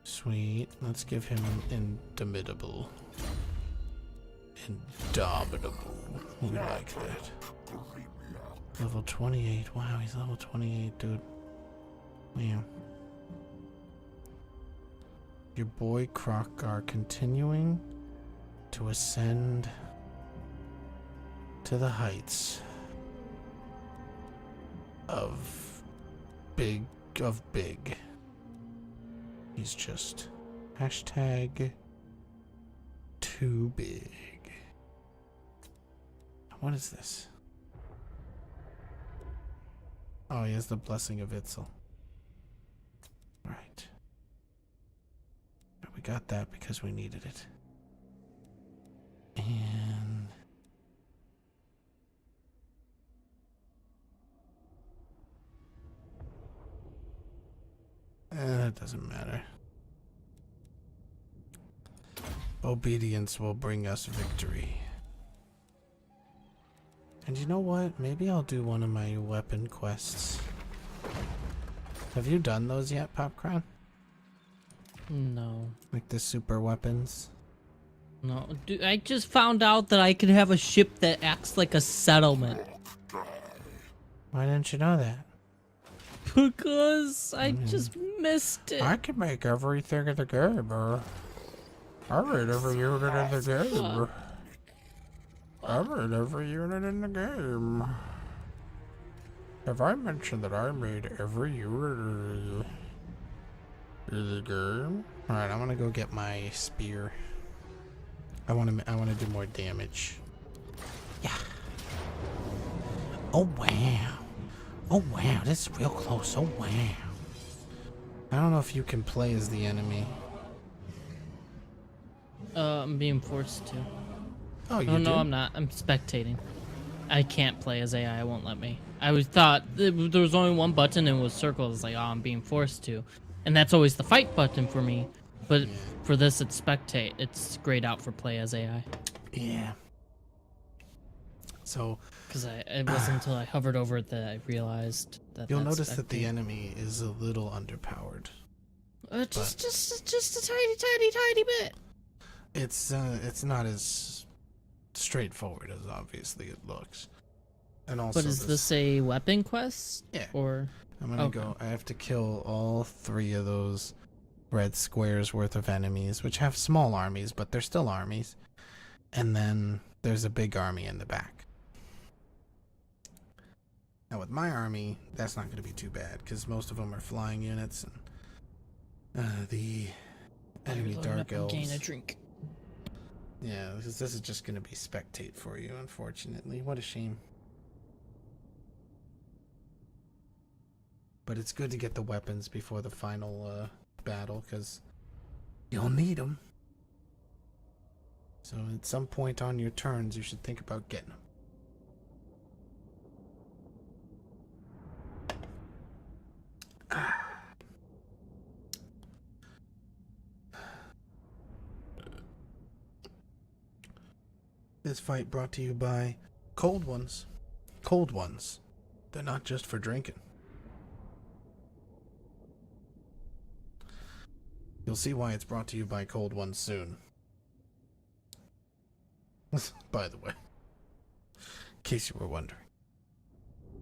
sweet. Let's give him an indomitable. Indomitable. We like that. Level 28. Wow, he's level 28, dude. Yeah. Your boy Croc are continuing to ascend to the heights of big. He's just hashtag too big. What is this? Oh, he has the blessing of Itzel. Right. We got that because we needed it. And it doesn't matter. Obedience will bring us victory. And you know what? Maybe I'll do one of my weapon quests. Have you done those yet, Popcron? No. Like the super weapons? No. Dude, I just found out that I could have a ship that acts like a settlement. Why didn't you know that? Because I just missed it. I can make everything in the game, I made every unit in the game. I made every unit in the game. Have I mentioned that I made every unit? Alright, I'm gonna go get my spear. I wanna do more damage. Yeah. Oh wow. Oh wow, this is real close. Oh wow. I don't know if you can play as the enemy. I'm being forced to. Oh, you Oh do? no, I'm not. I'm spectating. I can't play as AI. I won't let me. I was thought there was only one button and it was circle. It's like, oh, I'm being forced to, and that's always the fight button for me. But for this, it's spectate. It's grayed out for play as AI. Yeah. So, Because it wasn't until I hovered over it that I realized that. you'll that's notice that the spectate. enemy is a little underpowered. Just a tiny bit. It's not as straightforward as obviously it looks. And also, But is this a weapon quest? Yeah. Or I'm gonna go. I have to kill all 3 of those red squares worth of enemies, which have small armies, but they're still armies. And then there's a big army in the back. Now with my army, that's not going to be too bad, because most of them are flying units, and the enemy dark elves. Gain a drink. Yeah, this is just going to be spectate for you, unfortunately. What a shame. But it's good to get the weapons before the final battle, because you'll need them. So at some point on your turns, you should think about getting them. This fight brought to you by Cold Ones. Cold Ones. They're not just for drinking. You'll see why it's brought to you by Cold Ones soon. By the way, in case you were wondering.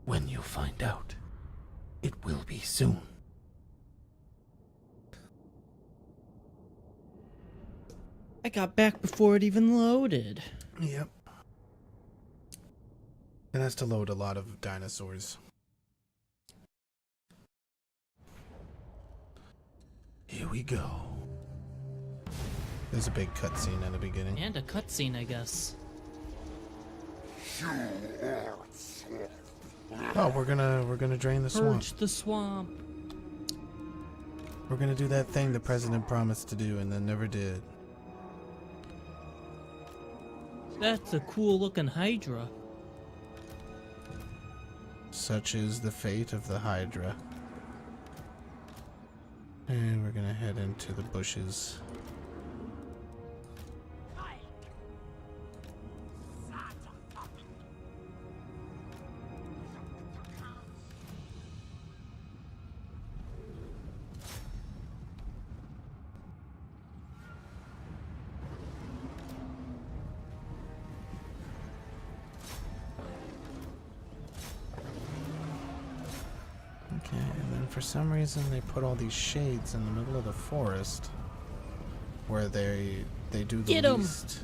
When you find out, it will be soon. I got back before it even loaded. Yep. It has to load a lot of dinosaurs. Here we go. There's a big cutscene in the beginning. And a cutscene, I guess. Oh, we're gonna drain the swamp. Purge the swamp. We're gonna do that thing the president promised to do and then never did. That's a cool looking Hydra. Such is the fate of the Hydra. And we're gonna head into the bushes. Okay, and then for some reason they put all these shades in the middle of the forest where they do the Get 'em! least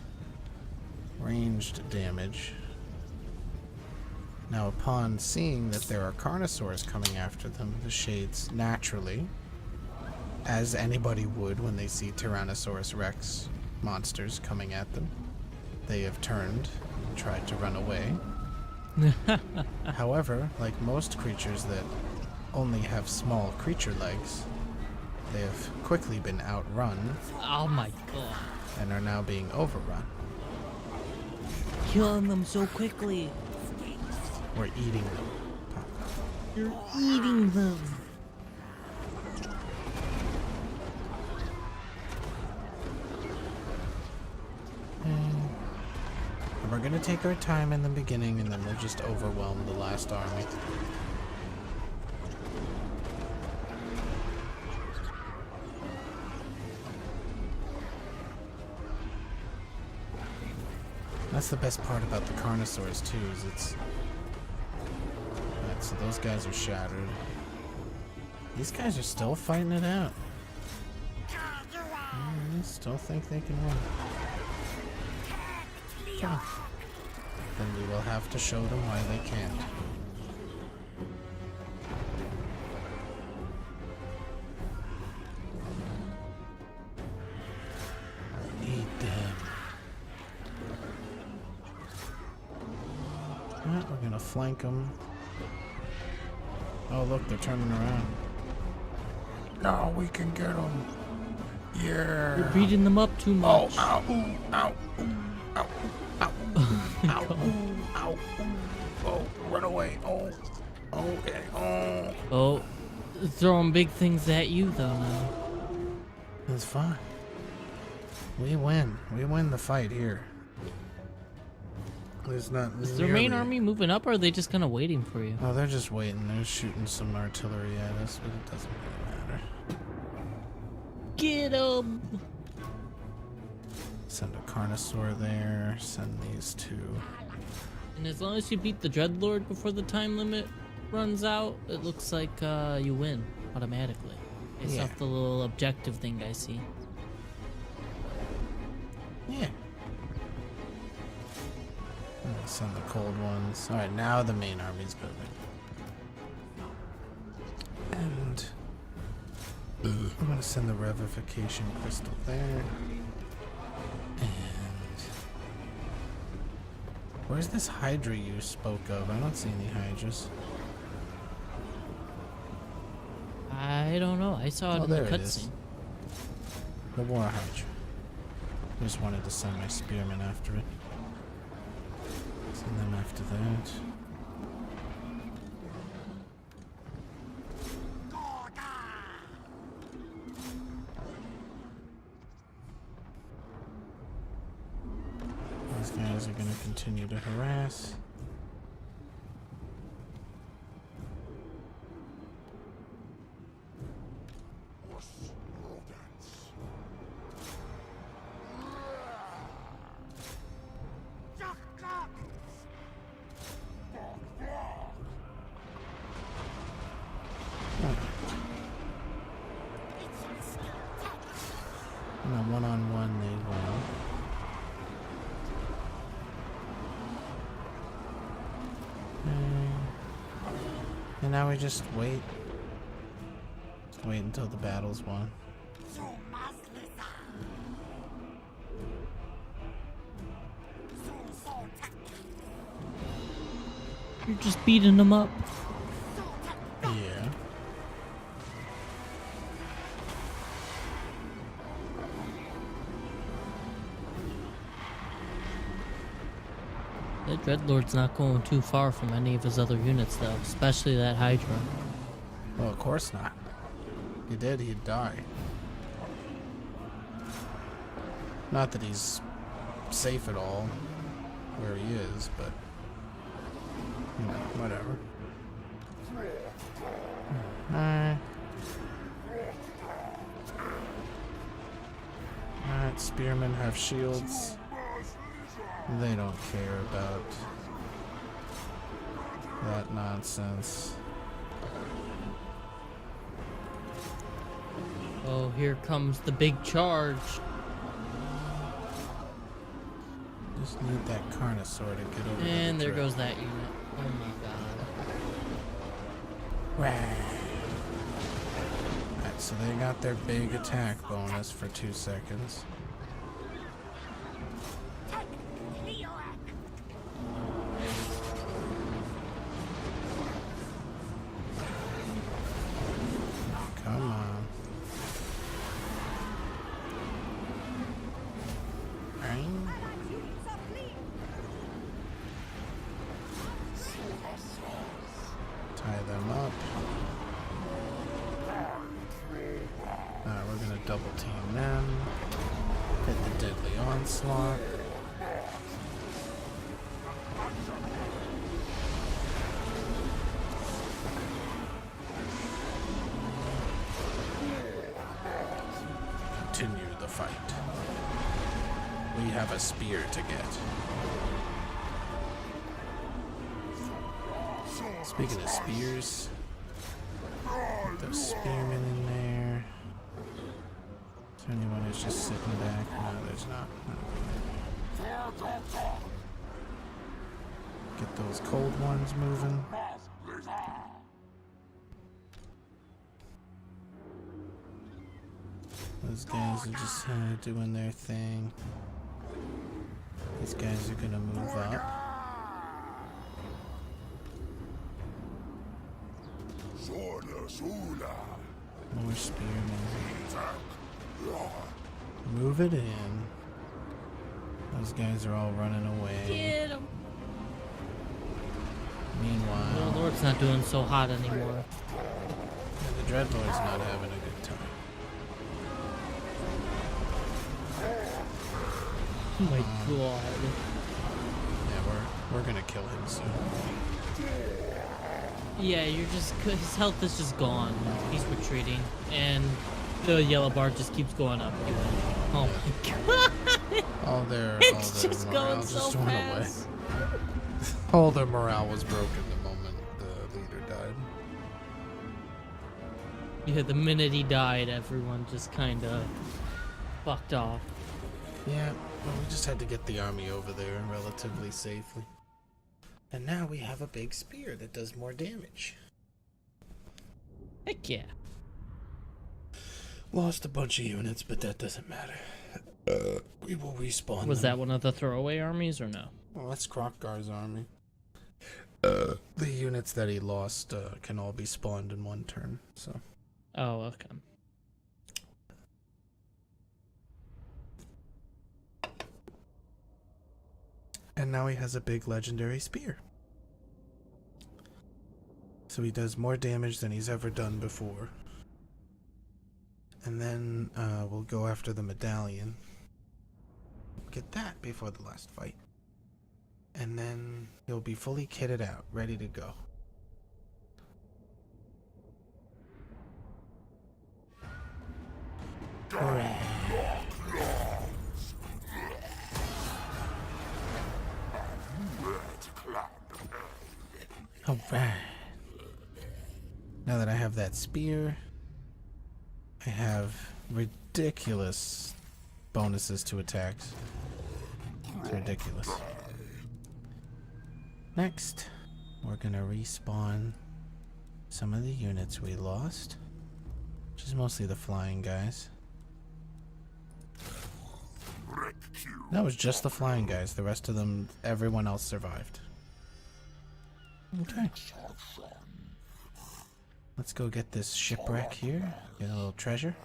ranged damage. Now upon seeing that there are carnosaurs coming after them, the shades naturally, as anybody would when they see Tyrannosaurus Rex monsters coming at them, they have turned and tried to run away. However, like most creatures that only have small creature legs, they have quickly been outrun Oh my god. and are now being overrun. Killing them so quickly. We're eating them. You're eating them. And we're gonna take our time in the beginning and then we'll just overwhelm the last army. That's the best part about the Carnosaurs too, is it's... Alright, so those guys are shattered. These guys are still fighting it out. I still think they can win. Fine. Then we will have to show them why they can't. We're gonna flank them. Oh, look, they're turning around. No, we can get them. Yeah. You're beating them up too much. Oh, ow, ooh, ow, ooh, ow, ow, ow, ooh, ow, ooh. Oh, run away. Oh, okay. Oh. Oh, throwing big things at you though now. That's fine. We win. We win the fight here. There's not. Is their main nearly- army moving up, or are they just kind of waiting for you? Oh, they're just waiting. They're shooting some artillery at us, but it doesn't really matter. Get 'em! Send a Carnosaur there. Send these two. And as long as you beat the Dreadlord before the time limit runs out, it looks like you win automatically. Based Yeah. off the little objective thing I see. Yeah. Send the cold ones. Alright, now the main army's moving. And I'm gonna send the revivification crystal there. And where's this Hydra you spoke of? I don't see any Hydras. I don't know. I saw it Oh, in the there it is. cutscene. The War Hydra. Just wanted to send my spearmen after it. Send them after that. These guys are going to continue to harass. No, one-on-one they will. And now we just wait. Just wait until the battle's won. You're just beating them up. Yeah. The Dreadlord's not going too far from any of his other units though, especially that Hydra. Well, of course not. If he did, he'd die. Not that he's safe at all where he is, but you know, whatever. Alright, spearmen have shields. They don't care about that nonsense. Oh, here comes the big charge. Just need that Carnosaur to get over And to the there drill. goes that unit. Oh my god. Alright, so they got their big attack bonus for 2 seconds. Come on. Bang. Tie them up. Alright, we're gonna double team them. Hit the deadly onslaught. Continue the fight. We have a spear to get. Speaking of spears, put those spearmen in there. Is there anyone who's just sitting back? No, there's not. Get those cold ones moving. Those guys are just doing their thing. These guys are gonna move up. More spearmen. Move it in. Those guys are all running away. Get him. Meanwhile, The Lord's not doing so hot anymore. yeah, the Dreadlord's not having a good time. Oh my god. Yeah, we're gonna kill him soon. Yeah, you're just, his health is just gone. He's retreating, and the yellow bar just keeps going up. Oh my god. It's just going so just went fast. away. All their morale was broken the moment the leader died. Yeah, the minute he died, everyone just kind of fucked off. Yeah, well, we just had to get the army over there relatively safely. And now we have a big spear that does more damage. Heck yeah. Lost a bunch of units, but that doesn't matter. We will respawn Was them. that one of the throwaway armies or no? Well, that's Krokgar's army. The units that he lost can all be spawned in one turn, so... Oh, okay. And now he has a big legendary spear. So he does more damage than he's ever done before. And then we'll go after the medallion. Get that before the last fight. And then he'll be fully kitted out, ready to go. Hooray. Alright. Now that I have that spear, I have ridiculous bonuses to attacks. It's ridiculous. Next, we're gonna respawn some of the units we lost, which is mostly the flying guys. That was just the flying guys. The rest of them, everyone else survived. Okay. Let's go get this shipwreck here. Get a little treasure.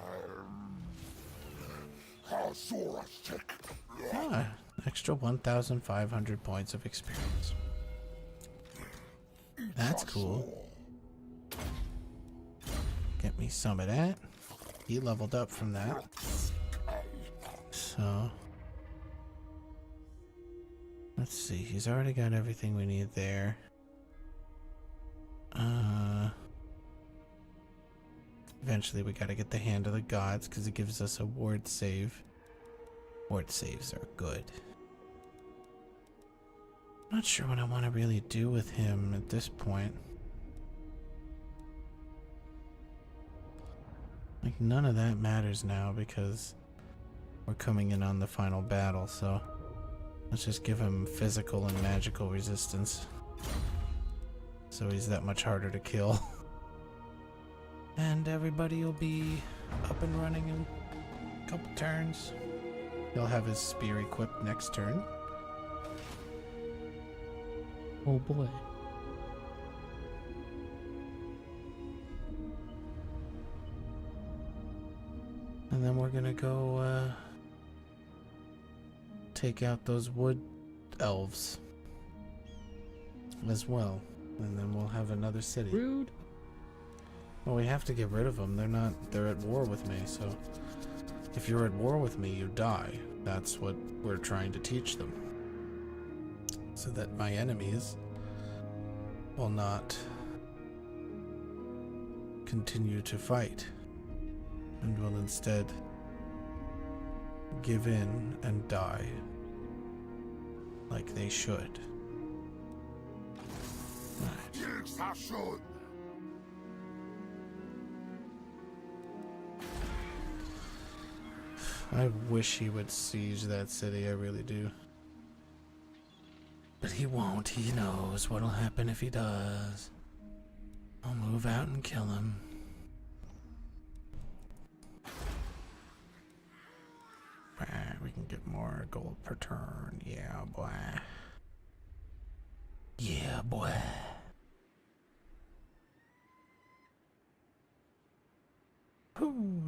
Ah, extra 1,500 points of experience. That's cool. Get me some of that. He leveled up from that. So... let's see, he's already got everything we need there. Eventually we gotta get the Hand of the Gods because it gives us a ward save. Ward saves are good. Not sure what I want to really do with him at this point. Like, none of that matters now because we're coming in on the final battle, so let's just give him physical and magical resistance. So he's that much harder to kill. And everybody will be up and running in a couple turns. He'll have his spear equipped next turn. Oh boy. And then we're gonna go take out those wood elves as well. And then we'll have another city. Rude. Well, we have to get rid of them. They're at war with me, so if you're at war with me, you die. That's what we're trying to teach them. So that my enemies will not continue to fight and will instead give in and die like they should. Right. I wish he would siege that city, I really do. But he won't. He knows what'll happen if he does. I'll move out and kill him. We can get more gold per turn. Yeah, boy. Yeah, boy.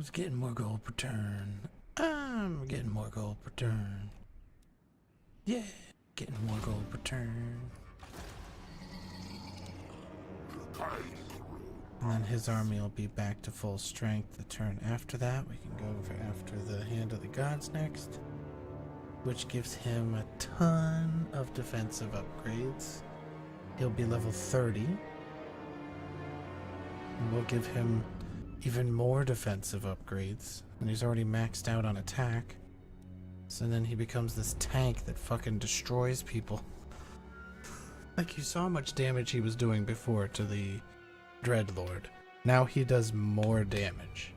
was getting more gold per turn. I'm getting more gold per turn. Yeah, getting more gold per turn. And then his army will be back to full strength the turn after that. We can go for after the Hand of the Gods next, which gives him a ton of defensive upgrades. He'll be level 30. And we'll give him even more defensive upgrades. And he's already maxed out on attack. So then he becomes this tank that fucking destroys people. Like, you saw how much damage he was doing before to the Dreadlord. Now he does more damage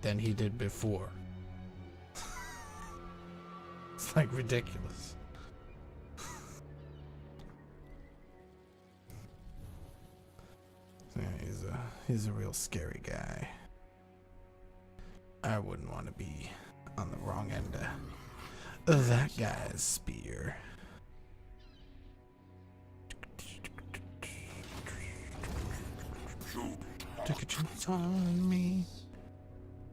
than he did before. It's like ridiculous. Yeah, he's a real scary guy. I wouldn't want to be on the wrong end of that guy's spear. Take a chance on me.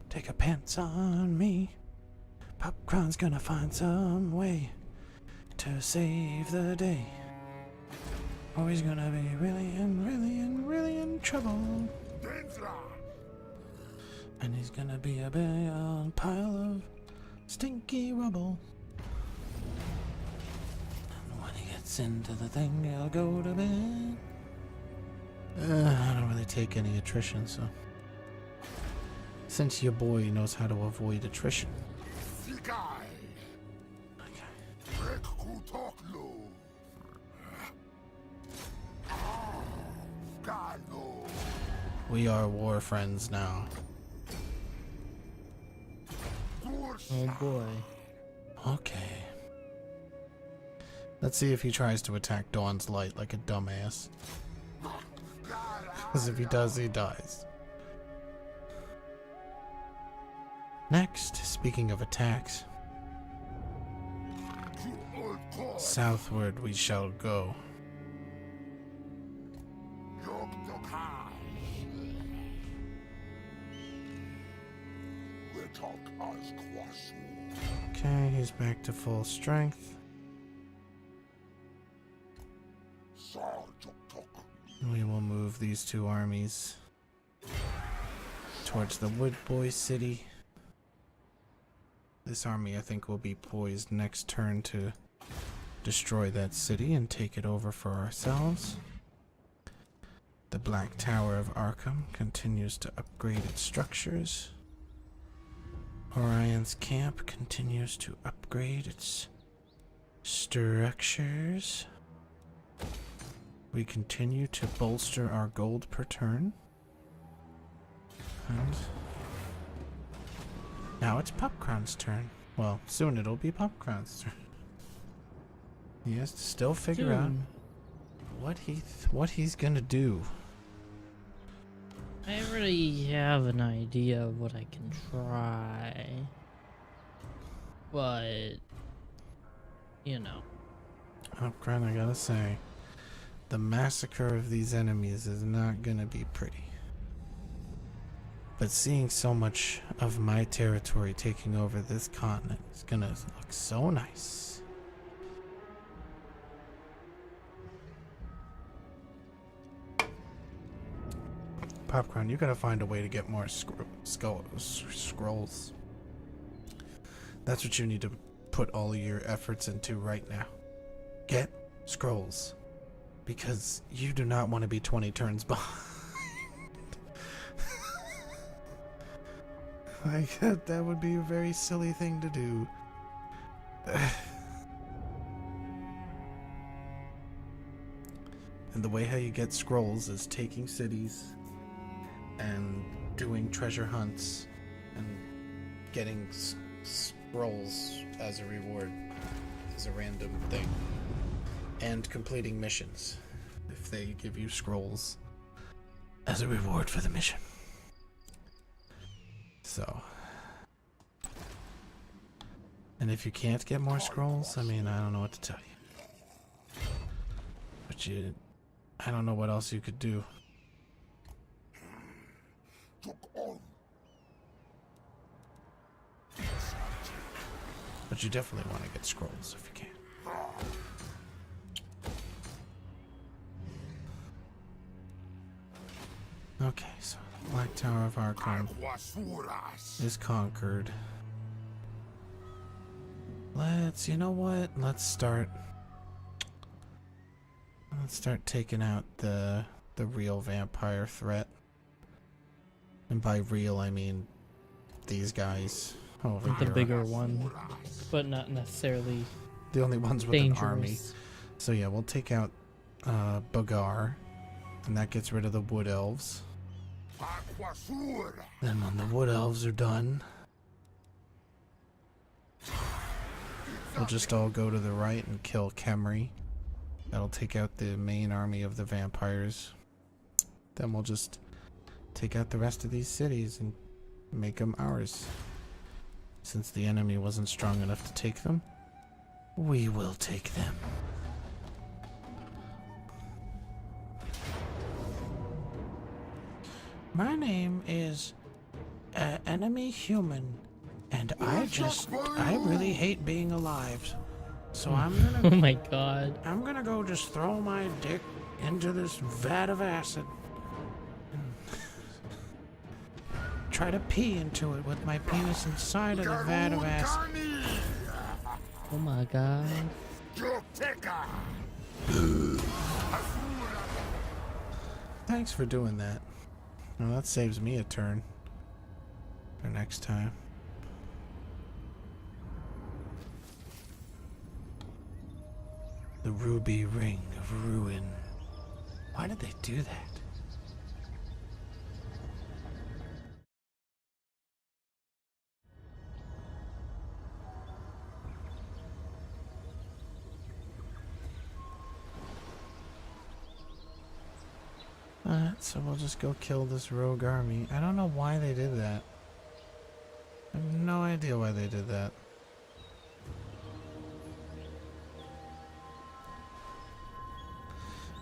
Take a pants on me. Popcron's gonna find some way to save the day. Or he's gonna be really in trouble. And he's gonna be a big pile of stinky rubble. And when he gets into the thing, he'll go to bed. I don't really take any attrition, so since your boy knows how to avoid attrition. Okay. We are war friends now. Oh boy. Okay. Let's see if he tries to attack Dawn's Light like a dumbass. Because if he does, he dies. Next, speaking of attacks, southward we shall go. Okay, he's back to full strength. We will move these two armies towards the Wood Boy City. This army, I think, will be poised next turn to destroy that city and take it over for ourselves. The Black Tower of Arkham continues to upgrade its structures. Orion's Camp continues to upgrade its structures. We continue to bolster our gold per turn. And now it's Popcron's turn. Well, soon it'll be Popcron's turn. He has to still figure out what he's gonna do. I already have an idea of what I can try. But, you know. Popcron, I gotta say, the massacre of these enemies is not gonna be pretty. But seeing so much of my territory taking over this continent is gonna look so nice. Popcron, you gotta find a way to get more scrolls. That's what you need to put all of your efforts into right now. Get scrolls. Because you do not want to be 20 turns behind. Like, that would be a very silly thing to do. And the way how you get scrolls is taking cities and doing treasure hunts and getting scrolls as a reward, as a random thing, and completing missions if they give you scrolls as a reward for the mission. So, and if you can't get more scrolls, I mean, I don't know what to tell you. But I don't know what else you could do. But you definitely want to get scrolls if you can. Okay, so the Black Tower of Archon is conquered. You know what? Let's start taking out the real vampire threat. And by real, I mean these guys over The here. bigger one, but not necessarily The only ones with dangerous. an army. So yeah, we'll take out Bagar, and that gets rid of the wood elves. Then when the wood elves are done, we'll just all go to the right and kill Khemri. That'll take out the main army of the vampires. Then we'll just take out the rest of these cities and make them ours. Since the enemy wasn't strong enough to take them, we will take them. My name is Enemy Human, and I really hate being alive. So I'm Oh gonna my god. go just throw my dick into this vat of acid. And try to pee into it with my penis inside of the vat of acid. Oh my god. Thanks for doing that. Well, that saves me a turn for next time. The Ruby Ring of Ruin. Why did they do that? Alright, so we'll just go kill this rogue army. I don't know why they did that. I have no idea why they did that.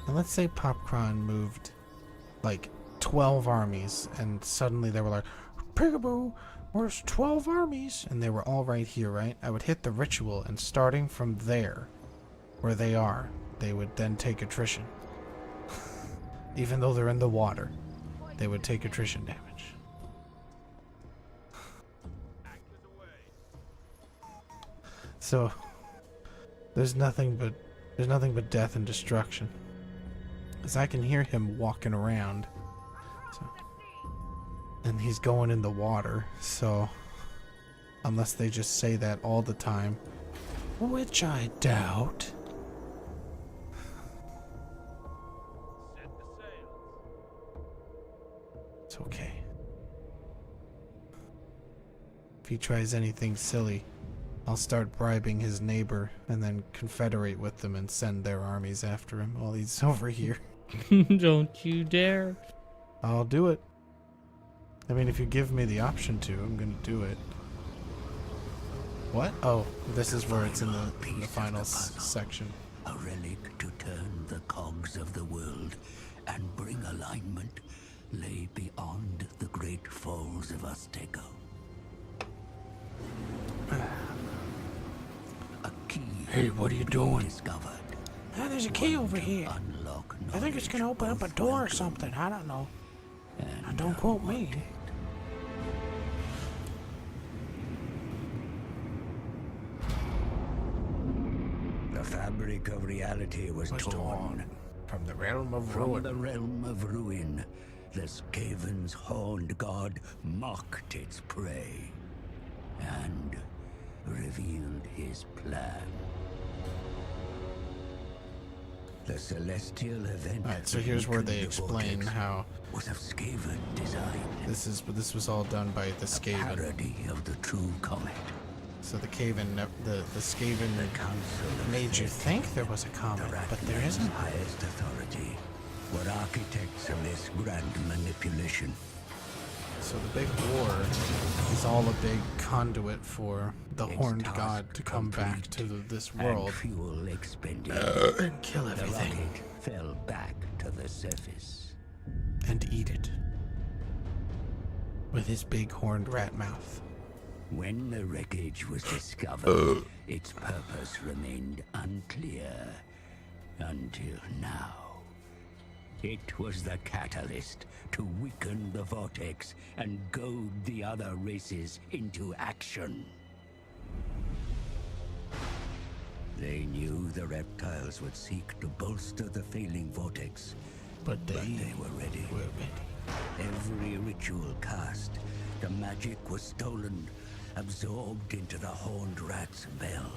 And let's say Popcron moved like 12 armies and suddenly they were like, Peekaboo, where's 12 armies? And they were all right here, right? I would hit the ritual and starting from there, where they are, they would then take attrition. Even though they're in the water, they would take attrition damage. So there's nothing but death and destruction. Cause I can hear him walking around. So, and he's going in the water, so unless they just say that all the time, which I doubt. It's okay. If he tries anything silly, I'll start bribing his neighbor and then confederate with them and send their armies after him while he's over here. Don't you dare. I'll do it. I mean, if you give me the option to, I'm gonna do it. What? Oh, this is where it's in the final section. A relic to turn the cogs of the world and bring alignment lay beyond the great falls of Azteco. A key. Hey, what are you doing? Discovered. There's a key over here. Unlock I think it's gonna open up a door or something. I don't know. Don't quote me. The fabric of reality was torn. From the realm of From ruin. the realm of ruin, the Skaven's horned god mocked its prey and revealed his plan. The celestial event. Alright, so here's where they the explain vortex how was of Skaven design. this was all done by the Skaven. Parody of the true comet. So the Skaven Council made you think there was a comet, but there isn't. Highest authority were architects of this grand manipulation. So the big war is all a big conduit for the horned god to come back to this world And fuel expended. and kill The everything rocket fell back to the surface. and eat it with his big horned rat mouth. When the wreckage was discovered, its purpose remained unclear until now. It was the catalyst to weaken the vortex and goad the other races into action. They knew the reptiles would seek to bolster the failing vortex, But they were ready. Every ritual cast, the magic was stolen, absorbed into the horned rat's bell.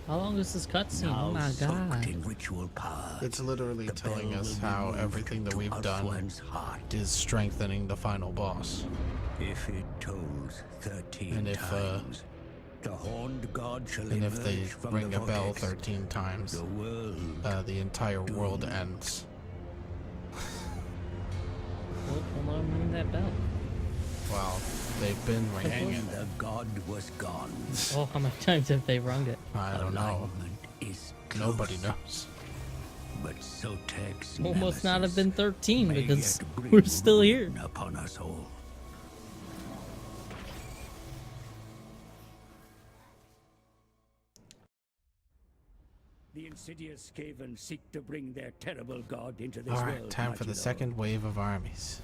How long is this cutscene? Now Oh my soaked god. in ritual power. It's literally the telling bell us will be how moved everything that to we've done Earthworm's heart. is strengthening the final boss. If it tolls 13 And if, times, the horned god shall And if they emerge from ring the a bell vortex. 13 times, The world the entire world ends. Well, hold on, ring that bell. Well, they've been ringing it. and the god was gone. Oh, how many times have they rung it? I don't know. Alignment is Nobody close, knows. But Sotek's Almost not have nemesis been 13 may because yet bring we're still here. ruin upon us all. The insidious Skaven seek to bring their terrible god into this Alright, world. time for the Magilor. second wave of armies.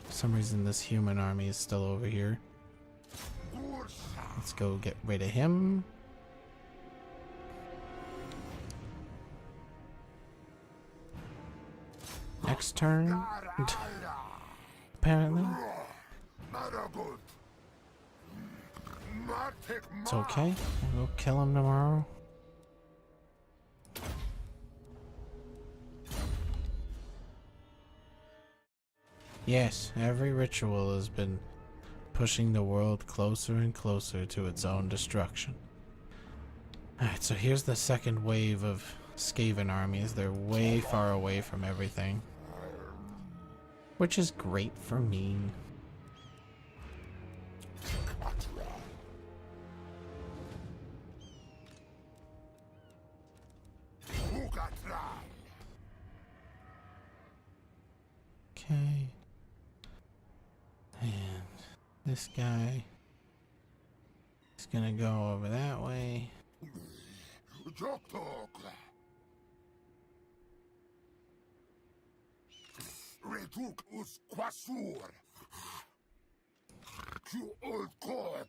For some reason this human army is still over here. Let's go get rid of him. Next turn. Apparently. It's okay. We'll kill him tomorrow. Yes, every ritual has been pushing the world closer and closer to its own destruction. Alright, so here's the second wave of Skaven armies. They're way far away from everything, which is great for me. Okay. And this guy is gonna go over that way. Reduk us quasur. You old god.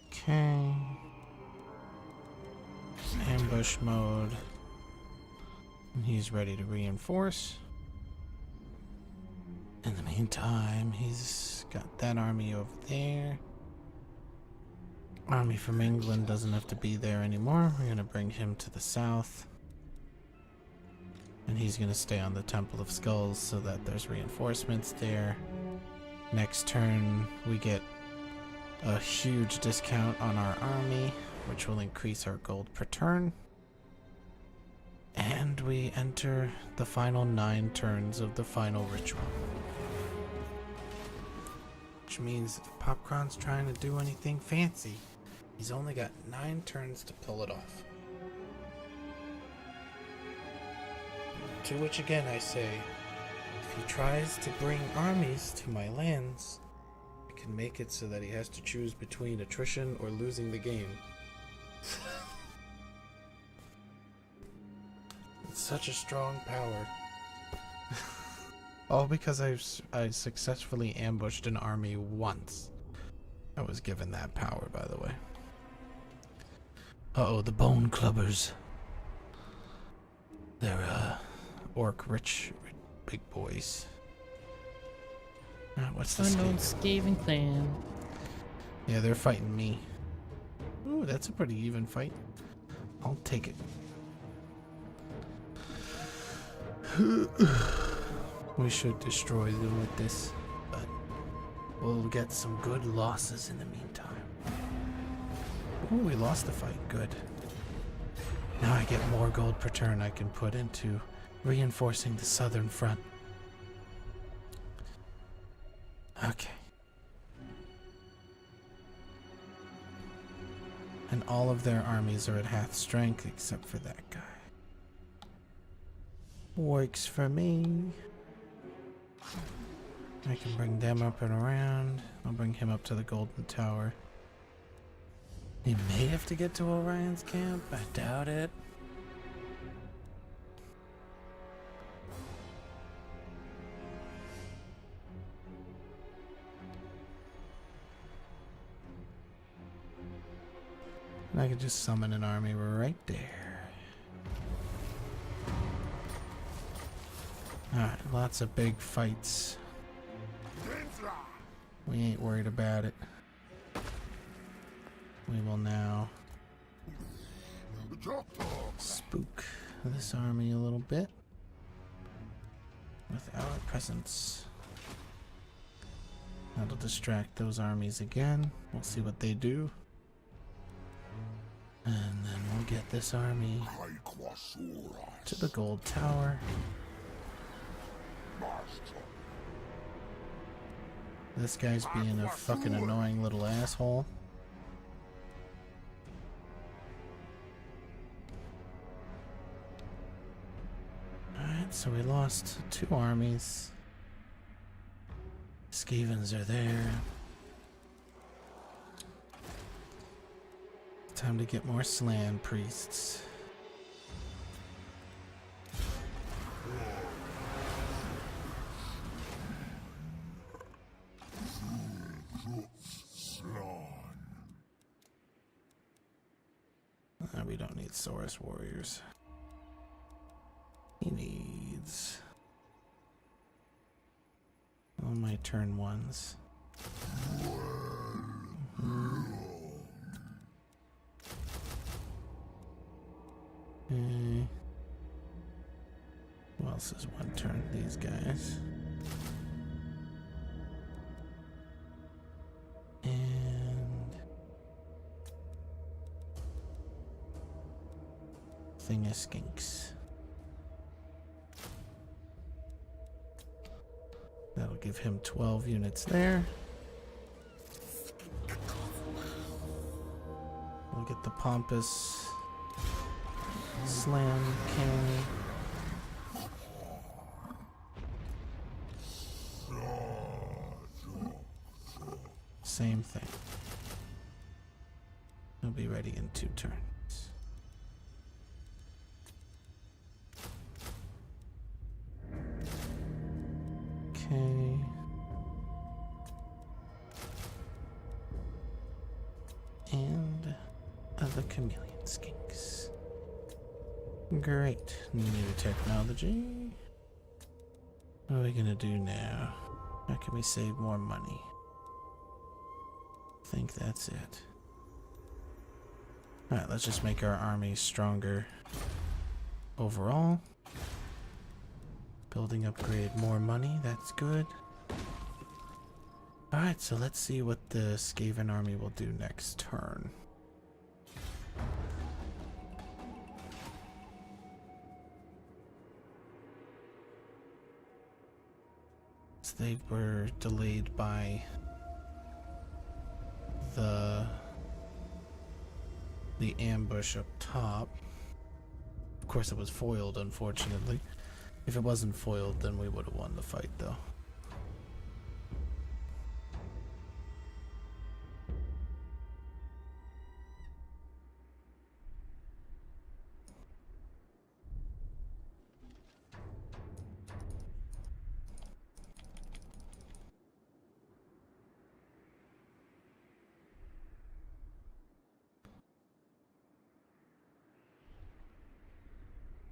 Okay. Ambush mode. And he's ready to reinforce. In the meantime, he's got that army over there. Army from England doesn't have to be there anymore. We're gonna bring him to the south. And he's gonna stay on the Temple of Skulls so that there's reinforcements there. Next turn, we get a huge discount on our army, which will increase our gold per turn. And we enter the final 9 turns of the final ritual. Which means if Popcron's trying to do anything fancy, he's only got 9 turns to pull it off. To which again I say, if he tries to bring armies to my lands, I can make it so that he has to choose between attrition or losing the game. It's such a strong power. All because I successfully ambushed an army once. I was given that power, by the way. Uh-oh, the Bone Clubbers. They're, orc rich big boys. What's this? Unknown Skaven clan. Yeah, they're fighting me. Ooh, that's a pretty even fight. I'll take it. We should destroy them with this, but we'll get some good losses in the meantime. Ooh, we lost the fight. Good. Now I get more gold per turn I can put into reinforcing the southern front. Okay. And all of their armies are at half strength except for that guy. Works for me. I can bring them up and around. I'll bring him up to the Golden Tower. He may have to get to Orion's camp. I doubt it. And I could just summon an army right there. Alright, lots of big fights. We ain't worried about it. We will now spook this army a little bit with our presence. That'll distract those armies again. We'll see what they do. And then we'll get this army to the Gold Tower. This guy's being a fucking annoying little asshole. Alright, so we lost 2 armies. Skavens are there. Time to get more Slan priests. We don't need Saurus warriors. He needs all my turn 1s. Who else is 1 turn? These guys. And thing is skinks. That'll give him 12 units there. We'll get the pompous Slam King. Same thing. He'll be ready in 2 turns. Okay. And the chameleon skinks. Great. New technology. What are we gonna do now? How can we save more money? I think that's it. Alright, let's just make our army stronger overall. Building upgrade, more money, that's good. Alright, so let's see what the Skaven army will do next turn. So they were delayed by the ambush up top. Of course it was foiled, unfortunately. If it wasn't foiled, then we would have won the fight, though.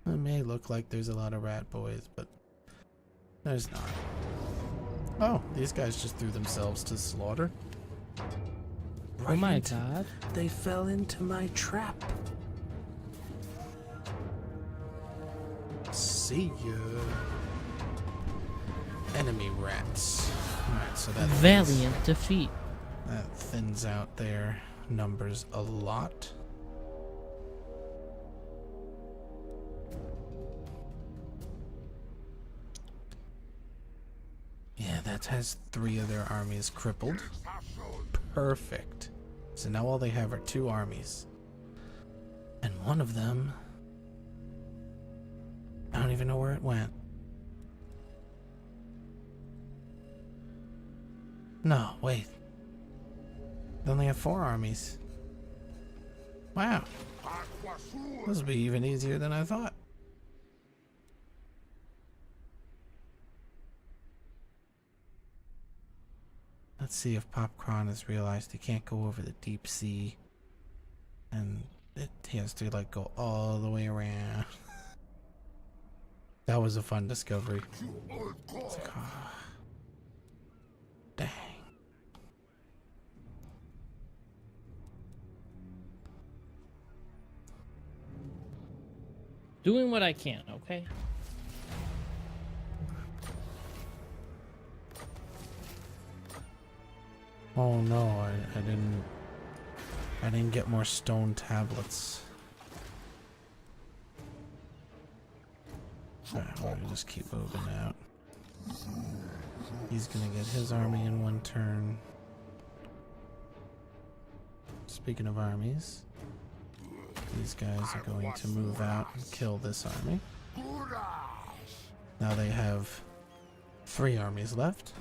It may look like there's a lot of rat boys, but there's not. Oh, these guys just threw themselves to slaughter. Oh my god. They fell into my trap. See ya. Enemy rats. Alright, so that Valiant defeat. That thins out their numbers a lot. That has 3 of their armies crippled. Perfect. So now all they have are 2 armies. And one of them, I don't even know where it went. No, wait. They only have 4 armies. Wow. This will be even easier than I thought. Let's see if Popcron has realized he can't go over the deep sea. And he has to like go all the way around. That was a fun discovery. It's like, oh, dang. Doing what I can, okay? Oh no, I didn't get more stone tablets. Alright, we'll just keep moving out. He's gonna get his army in 1 turn. Speaking of armies, these guys are going to move out and kill this army. Now they have 3 armies left.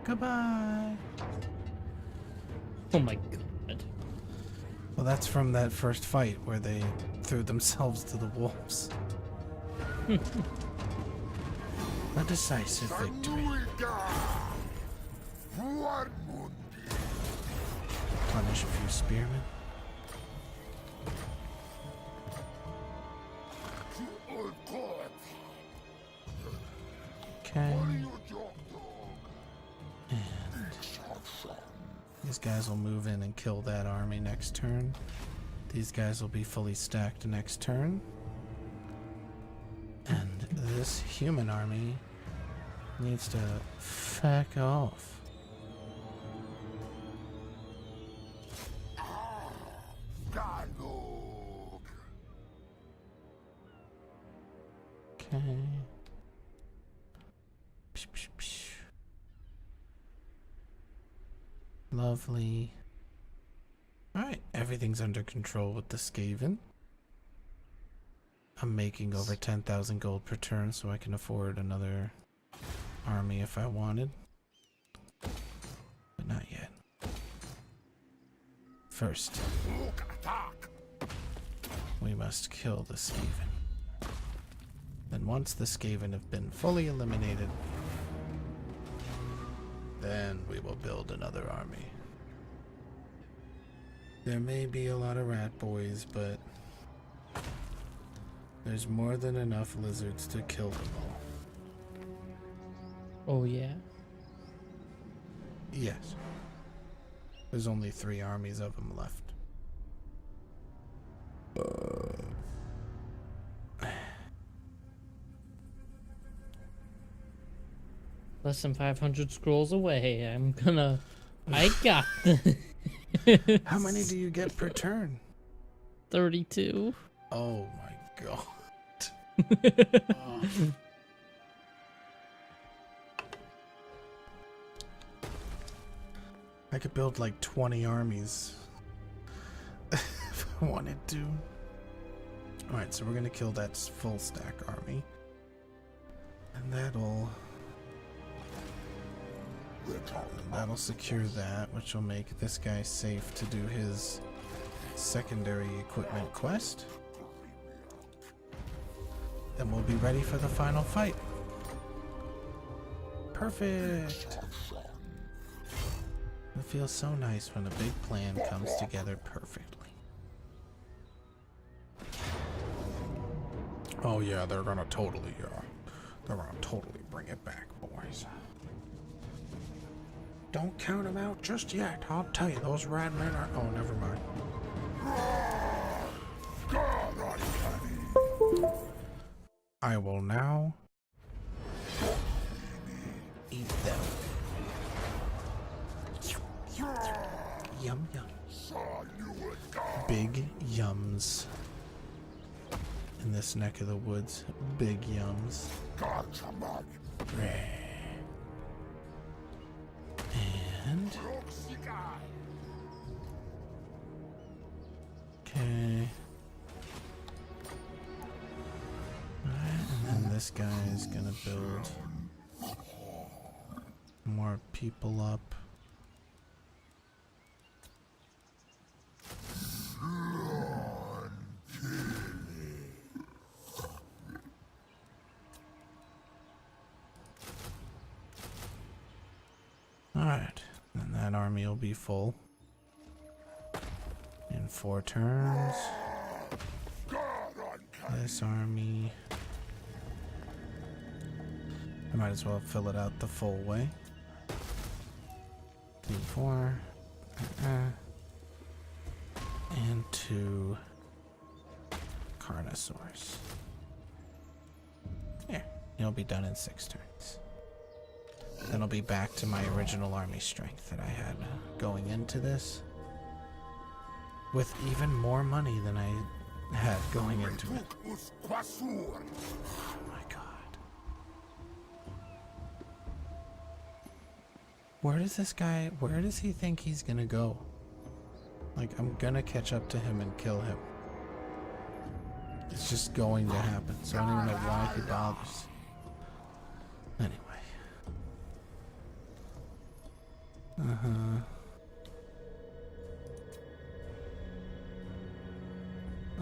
Goodbye. Oh my god. Well, that's from that first fight where they threw themselves to the wolves. A decisive victory. Punish a few spearmen. Okay. And these guys will move in and kill that army next turn. These guys will be fully stacked next turn. And this human army needs to feck off. Okay. Psh, psh, psh. Lovely. Alright, everything's under control with the Skaven. I'm making over 10,000 gold per turn, so I can afford another army if I wanted. But not yet. First, we must kill the Skaven. Then once the Skaven have been fully eliminated, then we will build another army. There may be a lot of rat boys, but there's more than enough lizards to kill them all. Oh yeah? Yes. There's only 3 armies of them left. Less than 500 scrolls away. I got How many do you get per turn? 32. Oh my god. I could build like 20 armies if I wanted to. Alright, so we're gonna kill that full stack army. And that'll secure that, which will make this guy safe to do his secondary equipment quest. Then we'll be ready for the final fight. Perfect! It feels so nice when a big plan comes together perfectly. Oh yeah, they're gonna totally bring it back, boys. Don't count them out just yet. I'll tell you, those rad men are... Oh, never mind. I will now eat them. Yum yum. Big yums. In this neck of the woods, big yums. And okay. Alright, and then this guy is gonna build more people up. Alright, and that army will be full in 4 turns. This army, I might as well fill it out the full way. 2, 4, and 2 Carnosaurs. There, it'll be done in 6 turns. Then I'll be back to my original army strength that I had going into this, with even more money than I had going into it. Oh my god. Where does he think he's gonna go? Like, I'm gonna catch up to him and kill him. It's just going to happen, so I don't even know why he bothers. Anyway.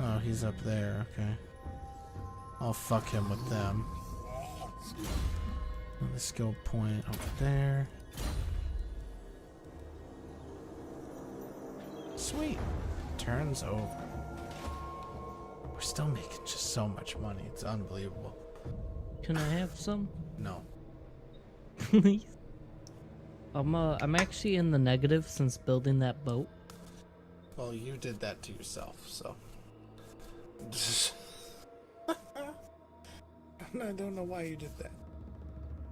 Oh, he's up there, okay. I'll fuck him with them. The skill point over there. Sweet. Turns over. We're still making just so much money. It's unbelievable. Can I have some? No. Please. I'm actually in the negative since building that boat. Well, you did that to yourself, so. I don't know why you did that.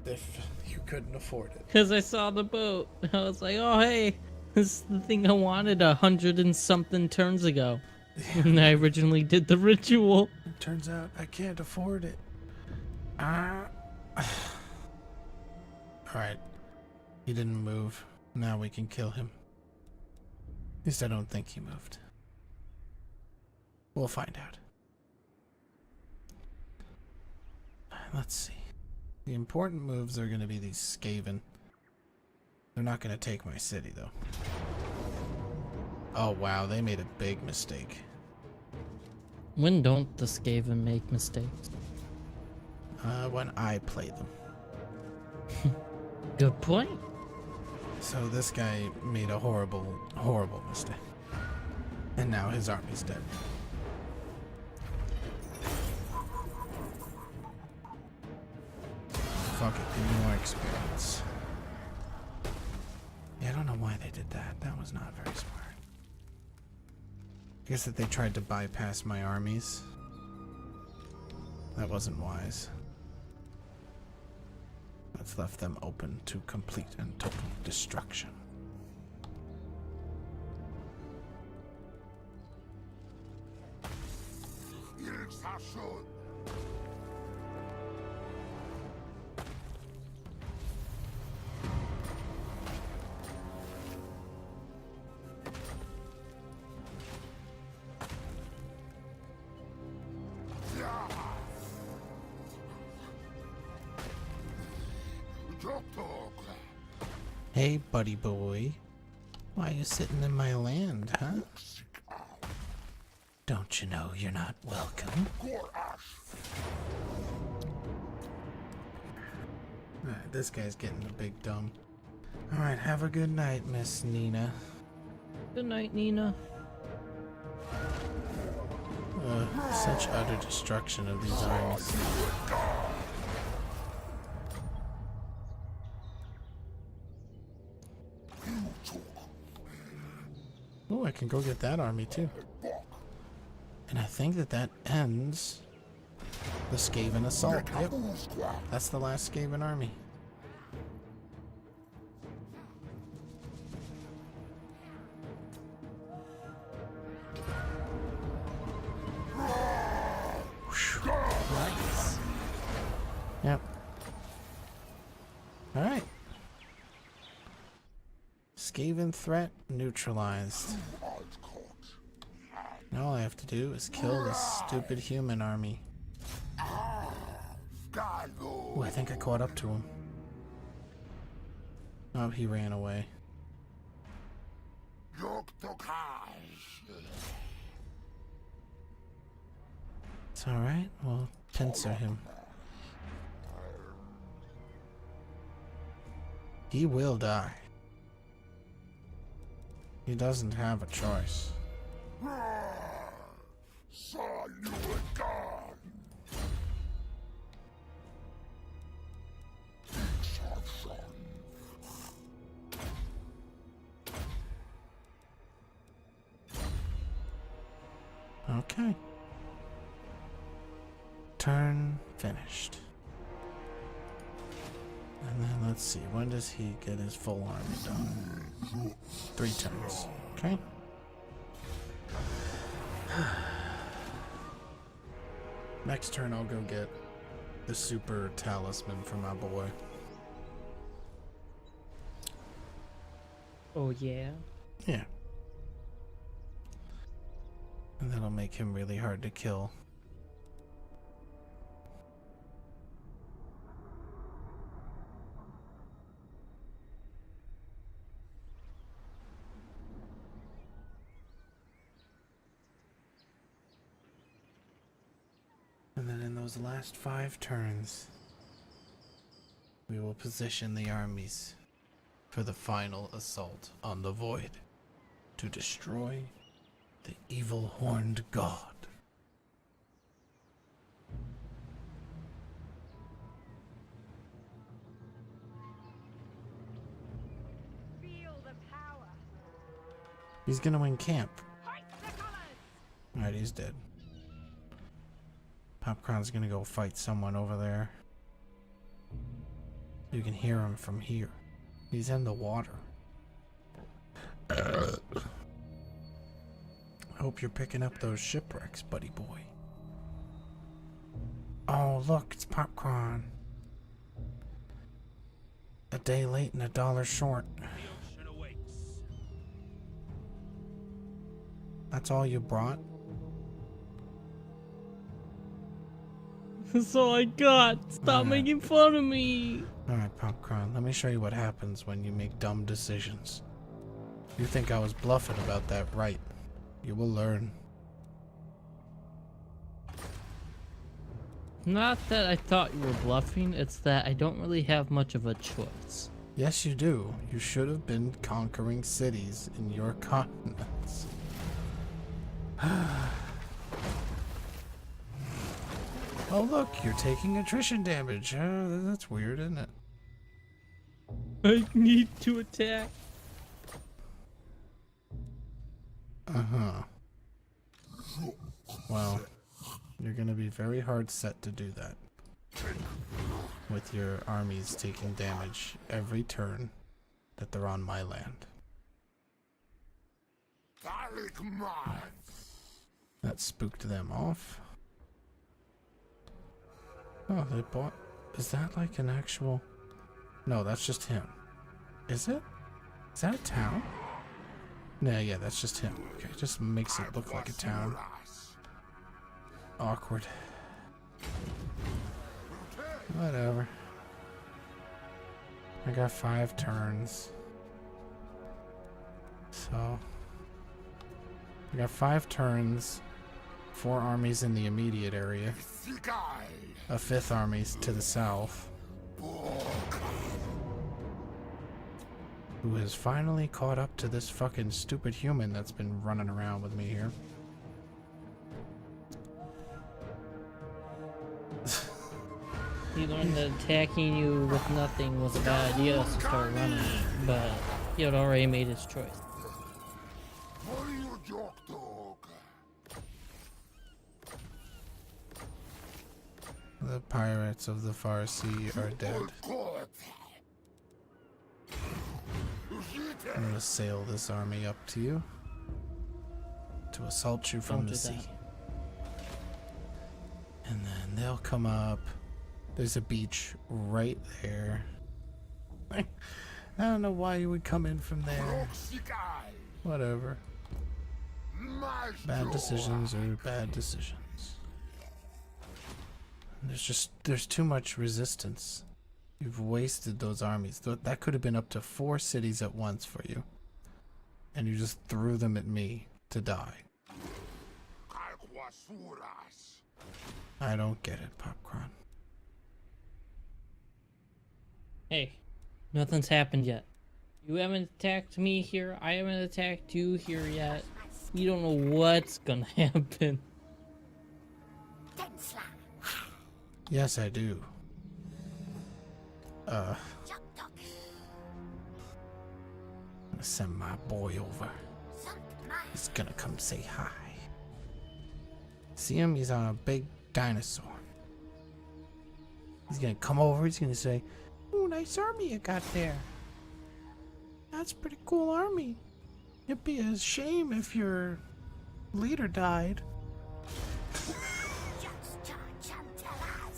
If you couldn't afford it. Because I saw the boat. I was like, oh, hey, this is the thing I wanted 100 and something turns ago. And I originally did the ritual. It turns out I can't afford it. Alright. He didn't move. Now we can kill him. At least I don't think he moved. We'll find out. Let's see. The important moves are going to be these Skaven. They're not going to take my city, though. Oh, wow. They made a big mistake. When don't the Skaven make mistakes? When I play them. Good point. So this guy made a horrible, horrible mistake. And now his army's dead. Fuck it, give me more experience. Yeah, I don't know why they did that. That was not very smart. I guess that they tried to bypass my armies. That wasn't wise. That's left them open to complete and total destruction. Hey, buddy boy. Why are you sitting in my land, huh? Don't you know you're not welcome? Alright, this guy's getting a big dumb. Alright, have a good night, Miss Nina. Good night, Nina. Such utter destruction of these armies. Oh, I can go get that army too. And I think that ends the Skaven assault. Yep. That's the last Skaven army. Nice. Yep. Alright. Skaven threat neutralized. Now all I have to do is kill this stupid human army. Ooh, I think I caught up to him. Oh, he ran away. It's alright, we'll pincer him. He will die. He doesn't have a choice. Saw you again. Okay. Turn finished. And then let's see, when does he get his full army done? 3 turns. Okay. Next turn I'll go get the super talisman for my boy. Oh yeah. Yeah. And that'll make him really hard to kill. And then in those last 5 turns, we will position the armies for the final assault on the Void to destroy the evil horned god. Feel the power. He's gonna win camp. Fight the colors. Alright, he's dead. Popcron's gonna go fight someone over there. You can hear him from here. He's in the water. I hope you're picking up those shipwrecks, buddy boy. Oh, look, it's Popcron. A day late and $1 short. That's all you brought? That's all I got. Stop making fun of me. Alright, Popcron, let me show you what happens when you make dumb decisions. You think I was bluffing about that, right? You will learn. Not that I thought you were bluffing, it's that I don't really have much of a choice. Yes, you do. You should have been conquering cities in your continents. Oh, look, you're taking attrition damage. That's weird, isn't it? I need to attack. Uh-huh. Well, you're gonna be very hard set to do that. With your armies taking damage every turn that they're on my land. That spooked them off. Oh, they bought... Is that like an actual... No, that's just him. Is it? Is that a town? Nah, yeah, that's just him. Okay, just makes it look like a town. Awkward. Whatever. I got 5 turns. So... I got 5 turns. 4 armies in the immediate area. A 5th army to the south. Who has finally caught up to this fucking stupid human that's been running around with me here. He learned that attacking you with nothing was a bad idea, so start running. But he had already made his choice. The pirates of the far sea are dead. I'm gonna sail this army up to you to assault you from Don't the do sea. that. And then they'll come up. There's a beach right there. I don't know why you would come in from there. Whatever. Bad decisions are bad decisions. There's too much resistance. You've wasted those armies. That could have been up to 4 cities at once for you. And you just threw them at me to die. I don't get it, Popcron. Hey, nothing's happened yet. You haven't attacked me here. I haven't attacked you here yet. You don't know what's gonna happen. Yes, I do. I'm gonna send my boy over. He's gonna come say hi. See him? He's on a big dinosaur. He's gonna come over. He's gonna say, "Ooh, nice army you got there. That's a pretty cool army. It'd be a shame if your leader died."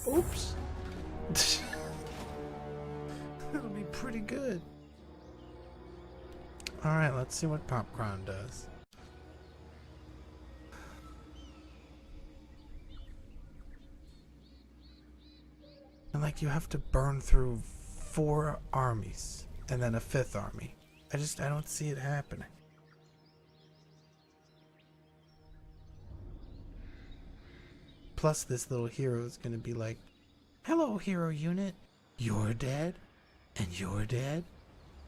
Oops. That'll be pretty good. Alright, let's see what Popcron does. And like, you have to burn through 4 armies and then a 5th army. I don't see it happening. Plus, this little hero is going to be like, "Hello, hero unit. You're dead, and you're dead."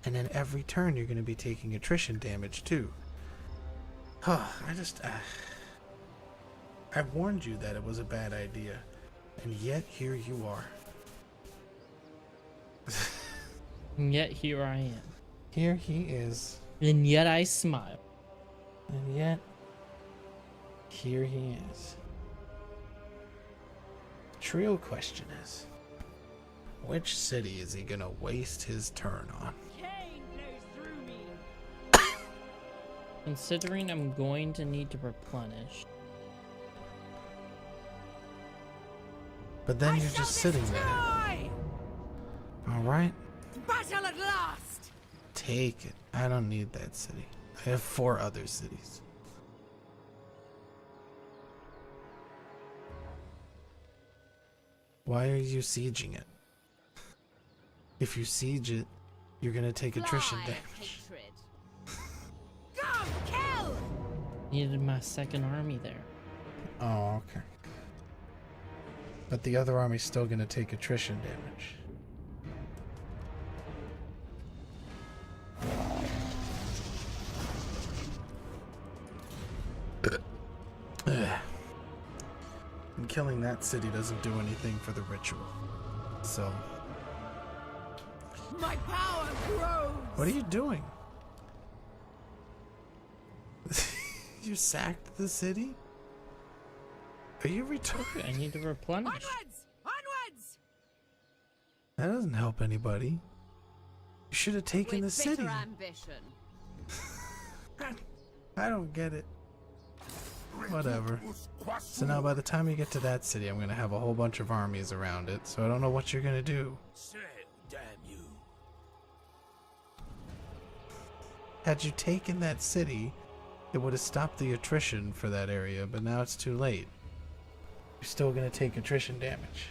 And then every turn, you're going to be taking attrition damage, too. I warned you that it was a bad idea. And yet, here you are. And yet here I am. Here he is. And yet I smile. And yet, here he is. The real question is, which city is he gonna waste his turn on? Cain blows through me. Considering I'm going to need to replenish. But then you're just sitting there. Alright, Battle at last. take it. I don't need that city. I have 4 other cities. Why are you sieging it? If you siege it, you're gonna take attrition damage. Go, kill. Needed my 2nd army there. Oh, okay. But the other army's still gonna take attrition damage. And killing that city doesn't do anything for the ritual. So, My power grows. what are you doing? You sacked the city? Are you retarded? I need to replenish. Onwards! Onwards! That doesn't help anybody. You should have taken the city. ambition. I don't get it. Whatever. So now by the time you get to that city, I'm gonna have a whole bunch of armies around it, so I don't know what you're gonna do. Damn you. Had you taken that city, it would have stopped the attrition for that area, but now it's too late. You're still gonna take attrition damage.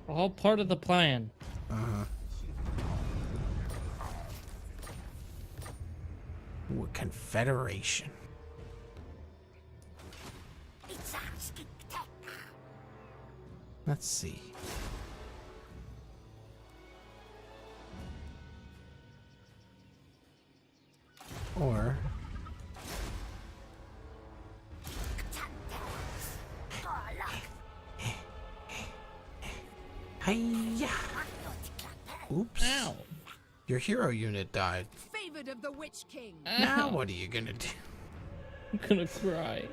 All part of the plan. Uh-huh. Ooh, a confederation. Let's see. Or hiya. Oops. Ow. Your hero unit died. Favored of the Witch King. Now Ow. what are you gonna do? I'm gonna cry.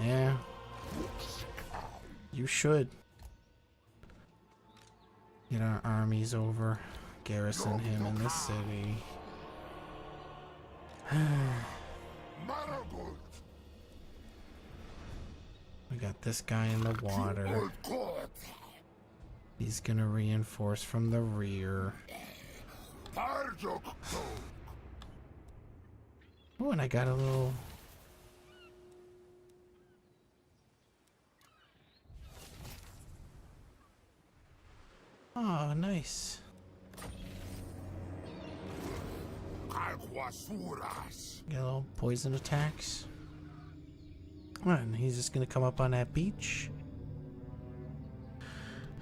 Yeah. You should. Get our armies over. Garrison him in the city. Marigold. We got this guy in the water. Old court. He's gonna reinforce from the rear. Parjok. Oh, and I got a little... Oh, nice. Alguasuras. Get a little poison attacks. And he's just gonna come up on that beach.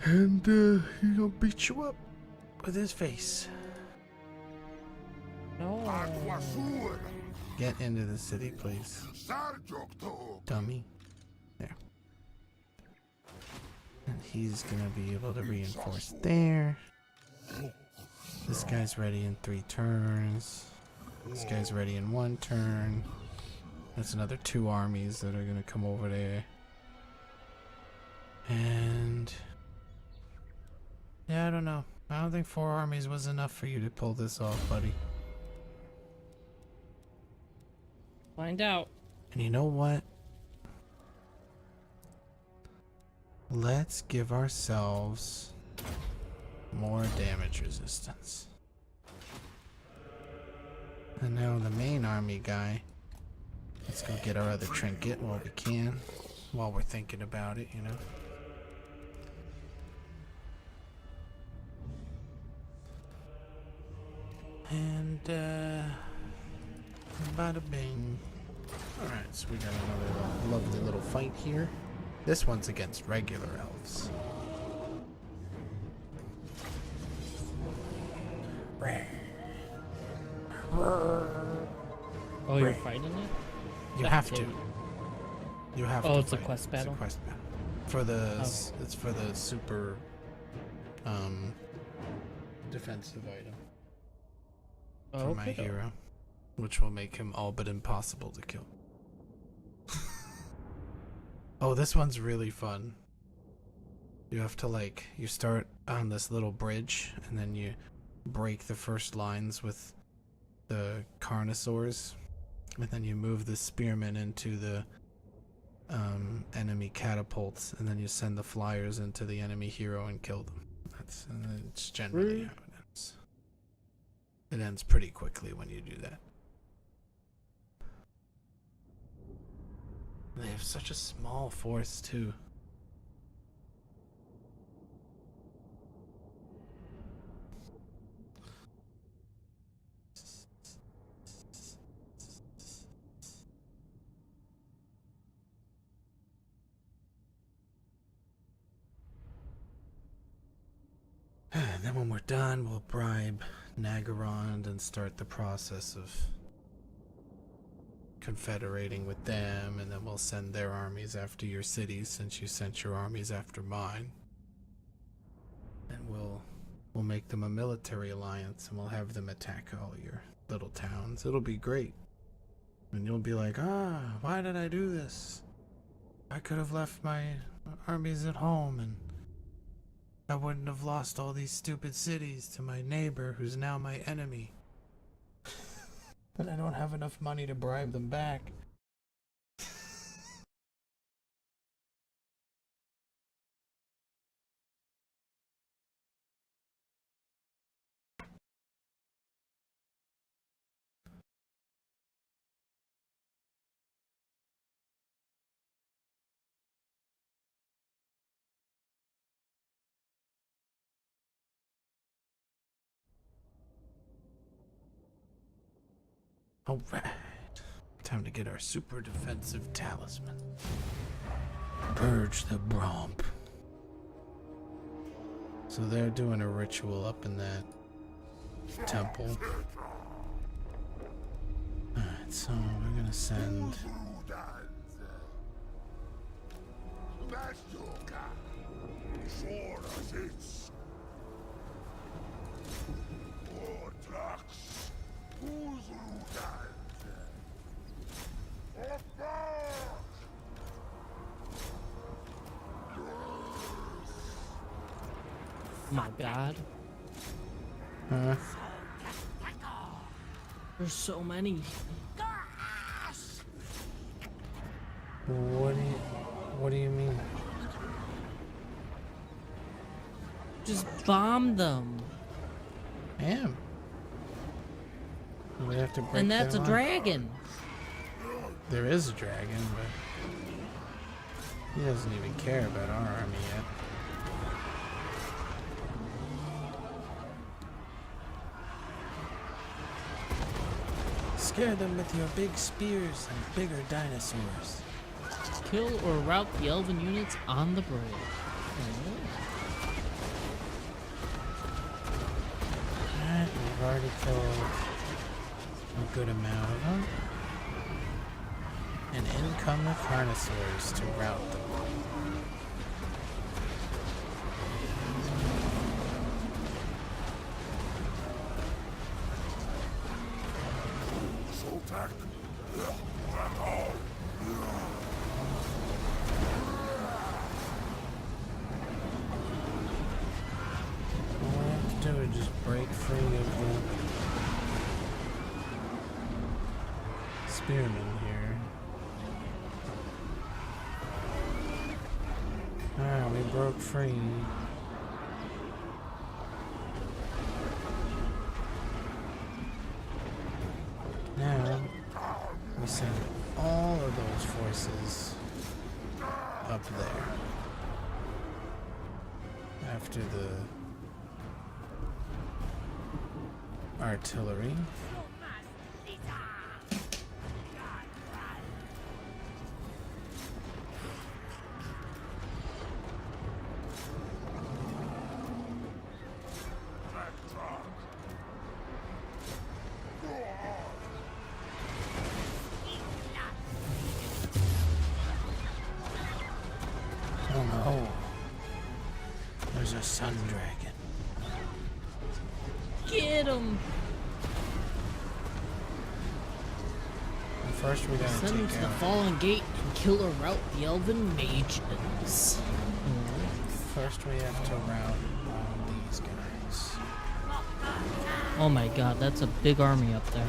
And he gonna beat you up with his face. No. Alguasura. Get into the city, please. Sarjok. Dummy. There. And he's gonna be able to reinforce there. This guy's ready in 3 turns. This guy's ready in 1 turn. That's another 2 armies that are gonna come over there. And yeah, I don't know. I don't think 4 armies was enough for you to pull this off, buddy. Find out. And you know what? Let's give ourselves more damage resistance. And now the main army guy. Let's go get our other trinket while we can. While we're thinking about it, you know. And bada bing. Alright, so we got another lovely little fight here. This one's against regular elves. Oh, you're fighting it? You have to. You have to. Oh, it's a fight. quest battle? It's a quest battle. For the Oh. it's for the super defensive item Oh, for my okay. hero, which will make him all but impossible to kill. Oh, this one's really fun. You have to you start on this little bridge and then you break the first lines with the carnosaurs, and then you move the spearmen into the enemy catapults, and then you send the flyers into the enemy hero and kill them. It's generally how it ends. It ends pretty quickly when you do that. They have such a small force too. And then when we're done, we'll bribe Nagarond and start the process of confederating with them, and then we'll send their armies after your cities since you sent your armies after mine. And we'll make them a military alliance, and we'll have them attack all your little towns. It'll be great. And you'll be like, why did I do this? I could have left my armies at home and I wouldn't have lost all these stupid cities to my neighbor who's now my enemy. But I don't have enough money to bribe them back. Alright. Time to get our super defensive talisman. Purge the Bromp. So they're doing a ritual up in that temple. Alright, so we're gonna send... My God. Huh? There's so many. What do you mean? Just bomb them. I am. We have to break And that's a their line. dragon. There is a dragon, but he doesn't even care about our army yet. Scare them with your big spears and bigger dinosaurs. Kill or rout the elven units on the bridge. Alright, we've already killed a good amount of them. And in come the Carnosaurs to rout them. Soltak. That's all. All we have to do is just break free of the spearmen here. Alright, we broke free. Now, we send all of those forces up there. After the artillery. Oh no. There's a sun dragon. Get him! And first we gotta Send them take to the out. fallen gate and kill or rout the elven mages. First we have to rout all these guys. Oh my god, that's a big army up there.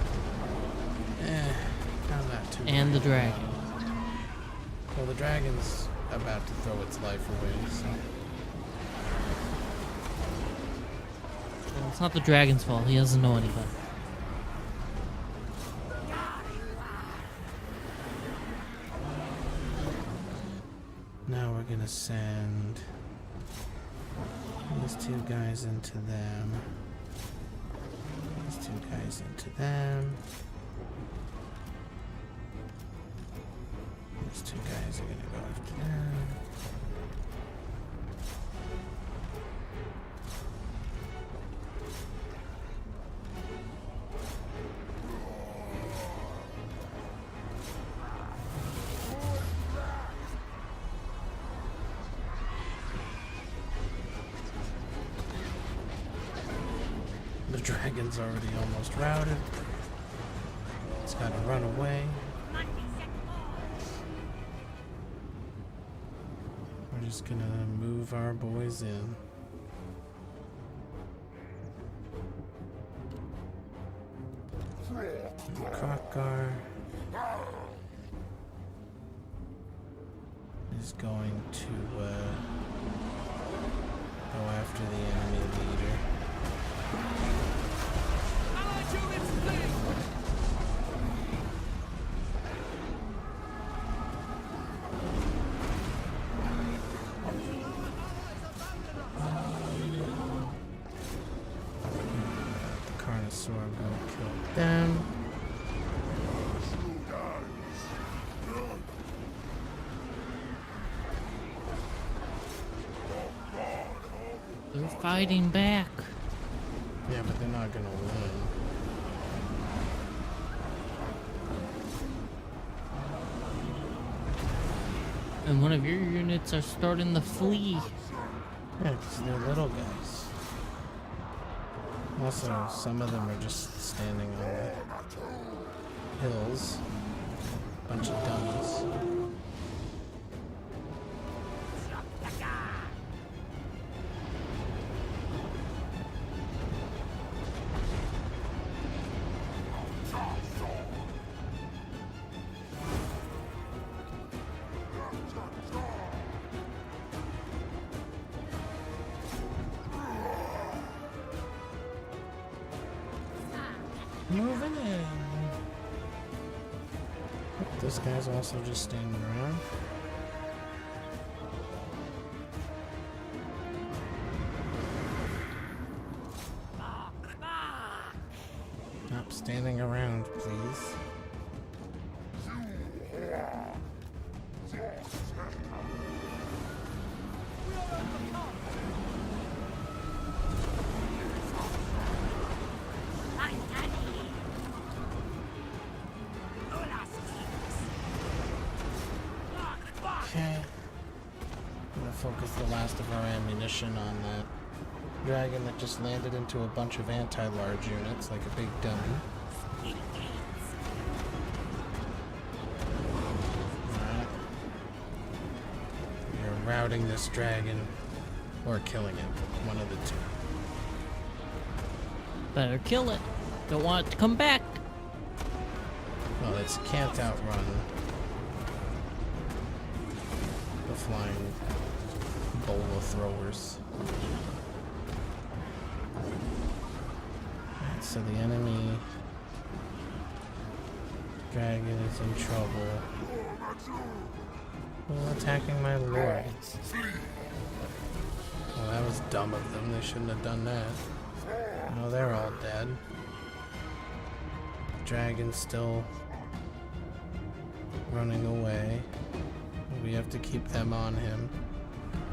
Not too And the worried dragon. about. Well, the dragon's about to throw its life away, so. Well, it's not the dragon's fault, he doesn't know any better. Now we're gonna send these two guys into them. These two guys into them. These two guys are gonna go after them. The dragon's already almost routed. It's gotta run away. We're just gonna move our boys in. Krokgar is going to go after the enemy leader. The Carnosaur gonna kill them. They're fighting back. Yeah, but they're not gonna win. And one of your units are starting to flee. Yeah, because they're little guys. Also, some of them are just standing on the hills. Bunch of dummies. Moving in. This guy's also just standing around. Stop standing around, please. Okay. I'm gonna focus the last of our ammunition on that dragon that just landed into a bunch of anti-large units like a big dummy. Alright. We're routing this dragon or killing it. One of the two. Better kill it. Don't want it to come back. Well, it can't outrun the flying bola throwers. Alright, so the enemy dragon is in trouble. Well, attacking my lord. Well, that was dumb of them. They shouldn't have done that. No, they're all dead. Dragon's still running away. We have to keep them on him,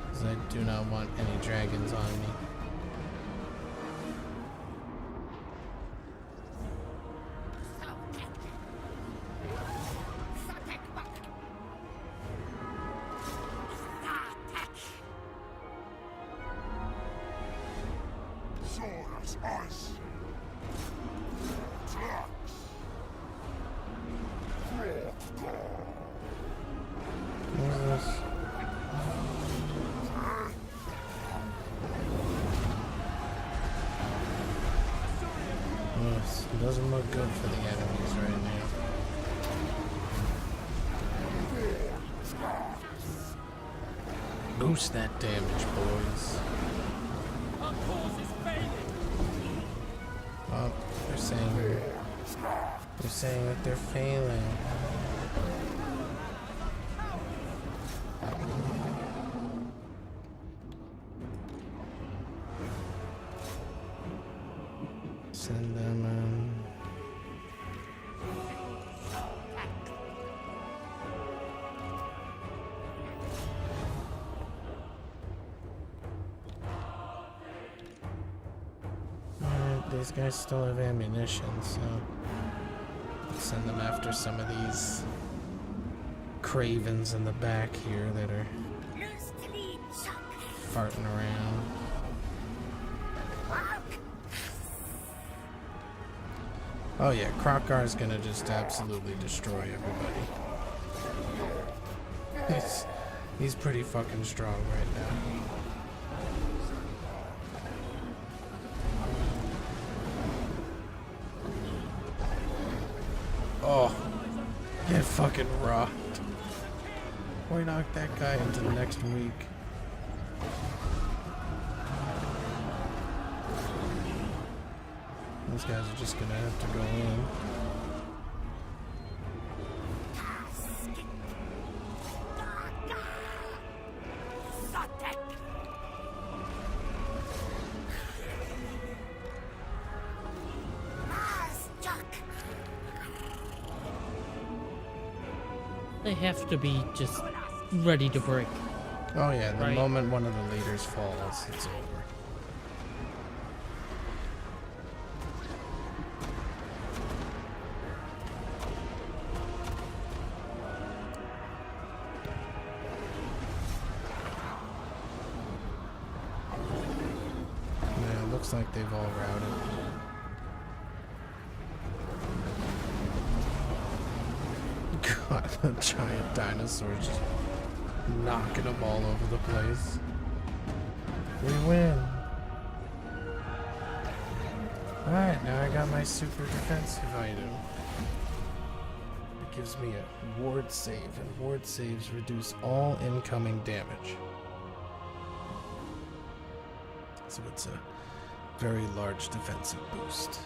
because I do not want any dragons on me. Sora's ice. Tracks. What is this? Yes, it doesn't look good for the enemies right now. Boost that damage, boys. Oh, they're saying that they're failing. Send them in. Alright, these guys still have ammunition, so let's send them after some of these cravens in the back here that are farting around. Oh yeah, Krokar's gonna just absolutely destroy everybody. He's pretty fucking strong right now. Oh, get fucking rocked. Why knock that guy into the next week? These guys are just gonna have to go in. They have to be just ready to break. Oh yeah, the Right. moment one of the leaders falls, it's over. Yeah, it looks like they've all routed. God, the giant dinosaurs just knocking them all over the place. We win. Alright, now I got my super defensive item. It gives me a ward save, and ward saves reduce all incoming damage. So it's a very large defensive boost.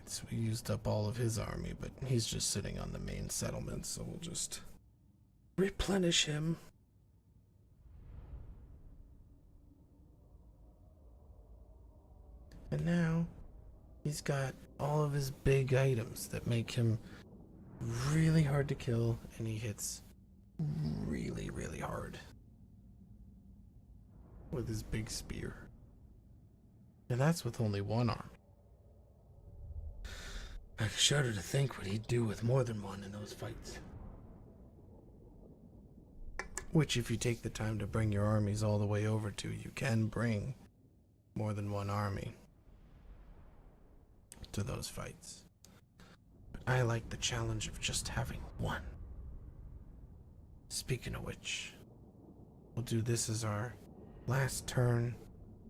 so we used up all of his army, but he's just sitting on the main settlement, so we'll just replenish him. And now he's got all of his big items that make him really hard to kill, and he hits really, really hard with his big spear. And that's with only one arm. I shudder to think what he'd do with more than one in those fights. Which, if you take the time to bring your armies all the way over to, you can bring more than one army to those fights. But I like the challenge of just having one. Speaking of which, we'll do this as our last turn,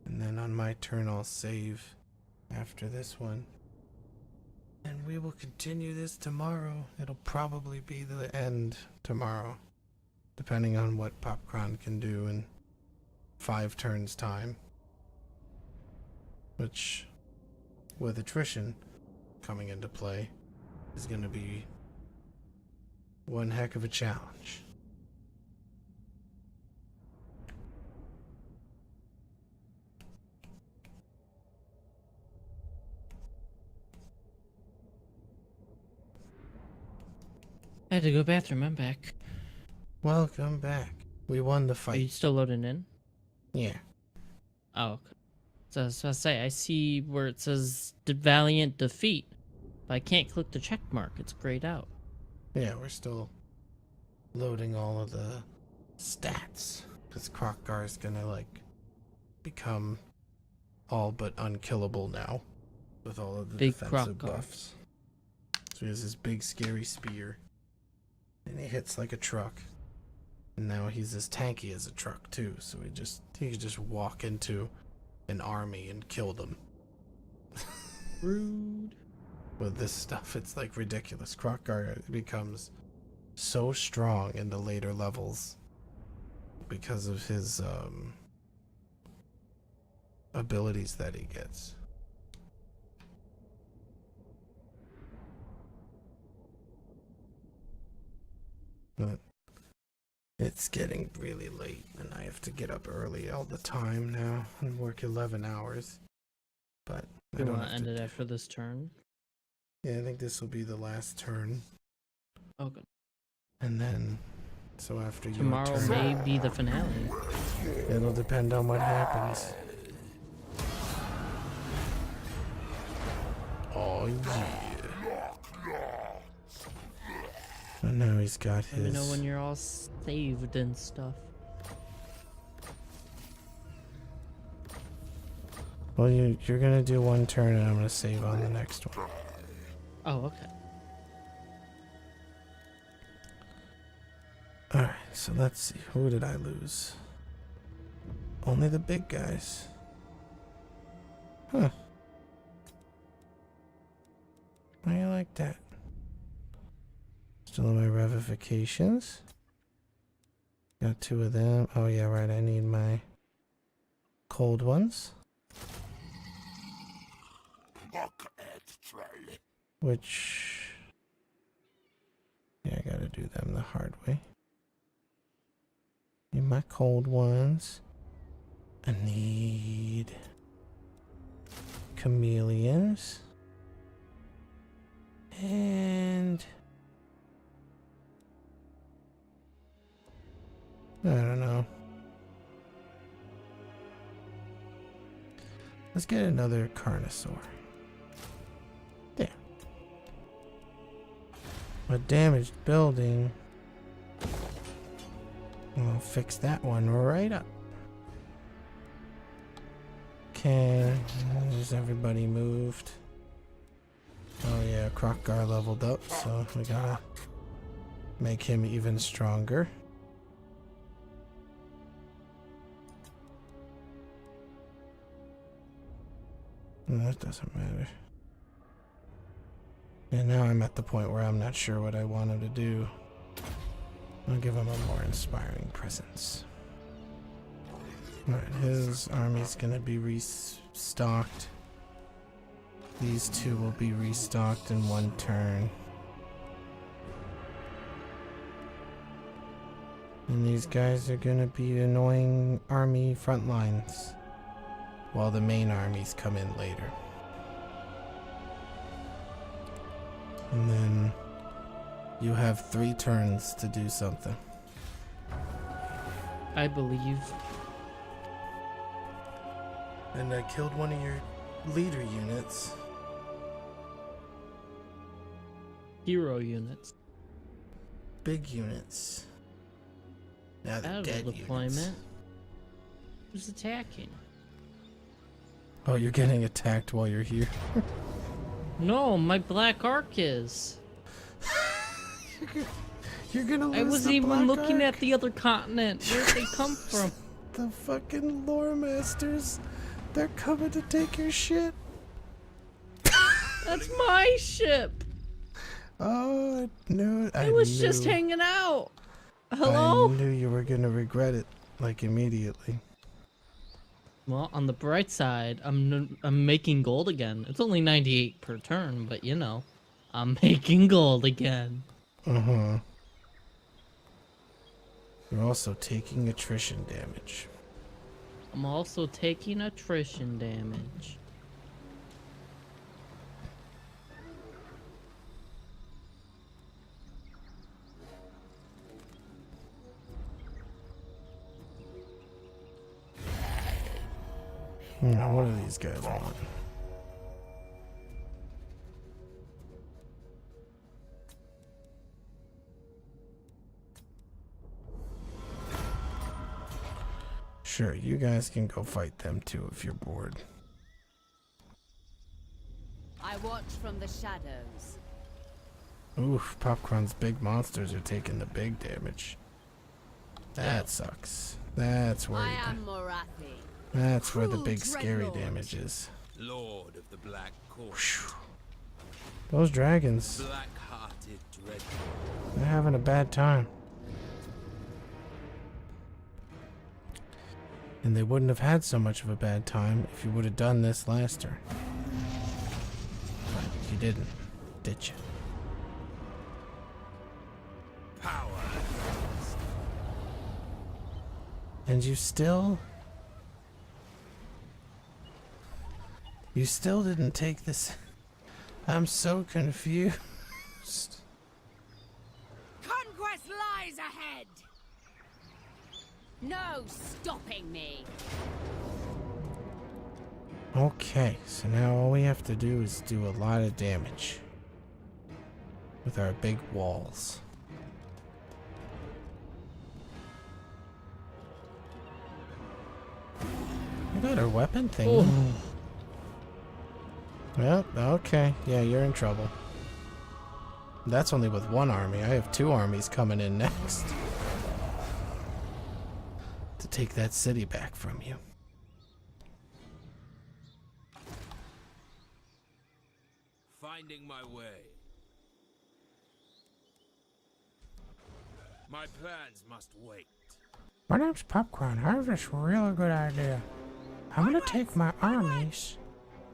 and then on my turn I'll save after this one. And we will continue this tomorrow. It'll probably be the end tomorrow, depending on what Popcron can do in 5 turns' time. Which, with attrition coming into play, is going to be one heck of a challenge. I had to go bathroom. I'm back. Welcome back. We won the Are you fight. still loading in? Yeah. Oh, okay. So I was gonna say, I see where it says Valiant Defeat, but I can't click the check mark. It's grayed out. Yeah, we're still loading all of the stats. Because Krokgar is gonna, like, become all but unkillable now. With all of the Big defensive Krokgar. buffs. So he has his big scary spear. And he hits like a truck. And now he's as tanky as a truck too. So he can just walk into an army and kill them. Rude. With this stuff, it's like ridiculous. Krokgar becomes so strong in the later levels because of his abilities that he gets. But it's getting really late, and I have to get up early all the time now and work 11 hours. But I You don't want to have end to. it after this turn? Yeah, I think this will be the last turn, Oh, good. and then so after your Tomorrow turn, may be the finale. it'll depend on what happens. Oh yeah. And now he's got Let me know his. when you're all saved and stuff. Well, you're gonna do one turn, and I'm gonna save on the next one. Oh, okay. Alright, so let's see. Who did I lose? Only the big guys. Huh. How do you like that? Still in my revifications. Got 2 of them. Oh yeah, right. I need my cold ones. Which... yeah, I gotta do them the hard way. Need my cold ones. I need chameleons. And I don't know. Let's get another Carnosaur. There. A damaged building. I'll fix that one right up. Okay, is everybody moved? Oh yeah, Krokgar leveled up, so we gotta make him even stronger. No, that doesn't matter. And now I'm at the point where I'm not sure what I want him to do. I'll give him a more inspiring presence. Alright, his army's gonna be restocked. These two will be restocked in one turn. And these guys are gonna be annoying army front lines while the main armies come in later. And then you have 3 turns to do something. I believe. And I killed one of your leader units. Hero units. Big units. Now they're Battle dead deployment. units. Who's attacking? Oh, you're getting attacked while you're here. No, my black arc is. You're gonna lose I wasn't the even Black looking Ark. at the other continent. Where'd they come from? The fucking lore masters. They're coming to take your shit. That's my ship. Oh, no. I was just hanging out. Hello? I knew you were gonna regret it, like, immediately. Well, on the bright side, I'm making gold again. It's only 98 per turn, but you know, I'm making gold again. Uh-huh. You're also taking attrition damage. I'm also taking attrition damage. Now, what do these guys want? Sure, you guys can go fight them too if you're bored. I watch from the shadows. Oof, Popcron's big monsters are taking the big damage. That sucks. That's where I am Morathi. that's where the Cruel big scary dreadnought. damage is. Lord of the Black Court, Whew. Those dragons, black-hearted dreadnought. they're having a bad time. And they wouldn't have had so much of a bad time if you would have done this last turn. But you didn't, did you? Power. And you still didn't take this. I'm so confused. Conquest lies ahead. No stopping me. Okay, so now all we have to do is do a lot of damage with our big walls. You got our weapon thing. Oh. Well, okay. Yeah, you're in trouble. That's only with one army. I have 2 armies coming in next to take that city back from you. Finding my way. My plans must wait. My name's Popcron. I have this really good idea. I'm gonna take my armies,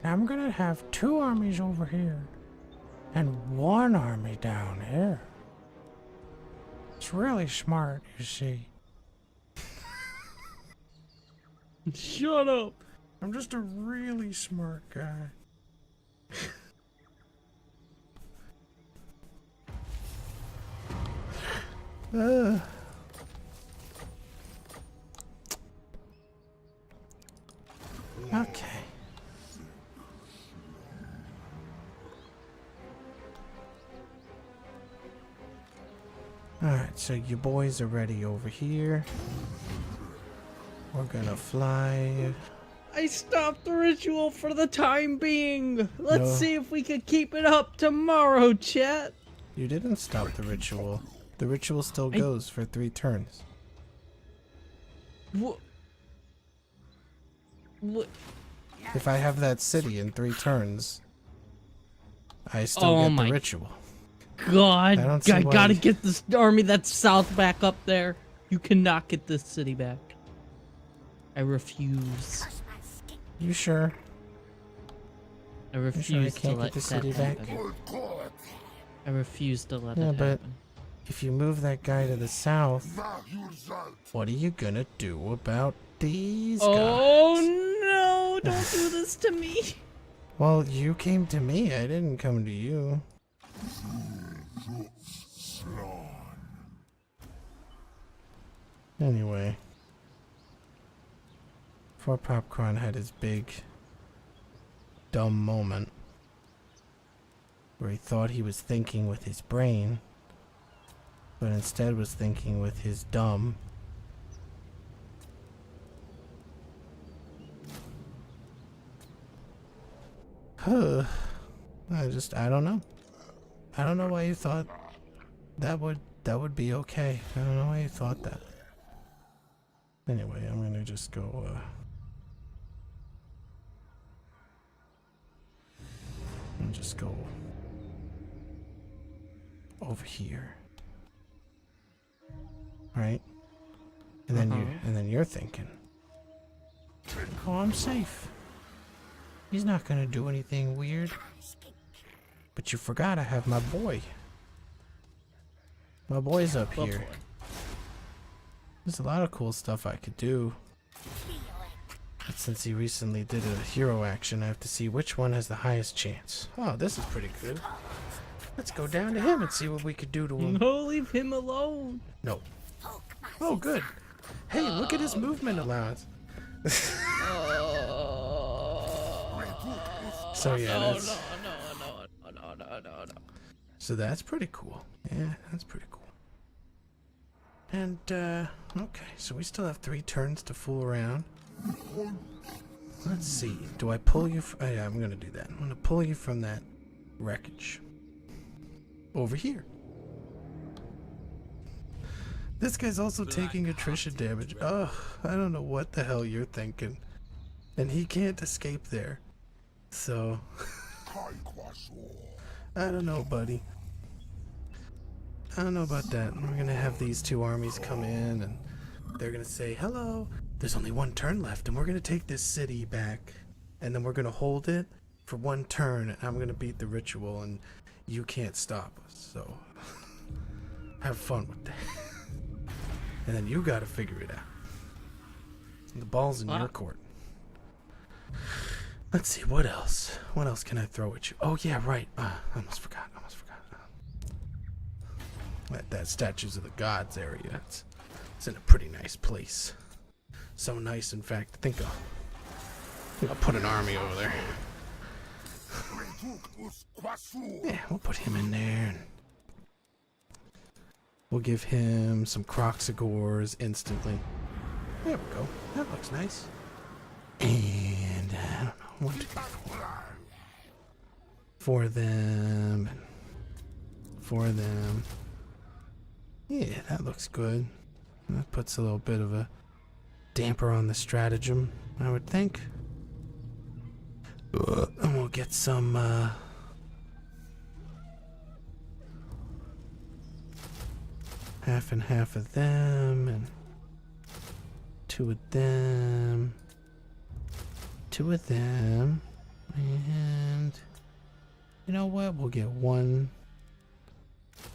and I'm gonna have 2 armies over here, and 1 army down here. It's really smart, you see. Shut up. I'm just a really smart guy. Okay. Alright, so you boys are ready over here. We're gonna fly. I stopped the ritual for the time being. Let's No. see if we can keep it up tomorrow, chat. You didn't stop the ritual. The ritual still I- goes for 3 turns. What? What? If I have that city in 3 turns, I still Oh get my- the ritual. God, I don't see I why- gotta get this army that's south back up there. You cannot get this city back. I refuse. You sure? I You sure I refuse to can't let get the that city back? happen. I refuse to let Yeah, it but happen. if you move that guy to the south, what are you gonna do about these guys? Oh no, don't do this to me. Well, you came to me. I didn't come to you. Anyway. Before Popcron had his big, dumb moment, where he thought he was thinking with his brain, but instead was thinking with his dumb. Huh. I don't know. I don't know why you thought that would be okay. I don't know why you thought that. Anyway, I'm gonna just go, and just go over here, right? And then you're thinking, oh, I'm safe. He's not gonna do anything weird. But you forgot I have my boy. My boy's up Well, here. boy. There's a lot of cool stuff I could do. But since he recently did a hero action, I have to see which one has the highest chance. Oh, this is pretty good. Let's go down to him and see what we could do to him. No, leave him alone. No. Oh, good. Hey, look at his movement allowance. So yeah, that's... No. So that's pretty cool. Yeah, that's pretty cool. And, okay, so we still have 3 turns to fool around. Let's see. Do I pull you oh, yeah, I'm gonna do that. I'm gonna pull you from that wreckage. Over here. This guy's also taking attrition damage. Oh, I don't know what the hell you're thinking. And he can't escape there. So... I don't know, buddy. I don't know about that. We're gonna have these 2 armies come in and they're gonna say, hello, there's only 1 turn left and we're gonna take this city back. And then we're gonna hold it for 1 turn and I'm gonna beat the ritual and you can't stop us. So, have fun with that. And then you gotta figure it out. The ball's in your court. Let's see, what else? What else can I throw at you? Oh yeah, right. I almost forgot. That Statues of the Gods area. It's in a pretty nice place. So nice, in fact. I think I'll put an army over there. Yeah, we'll put him in there. And we'll give him some Croxagores instantly. There we go. That looks nice. And I don't know. 1, 2, 3, 4 of them. 4 of them. Yeah, that looks good. That puts a little bit of a damper on the stratagem, I would think. And we'll get some, half and half of them, and 2 of them, 2 of them, and you know what? We'll get 1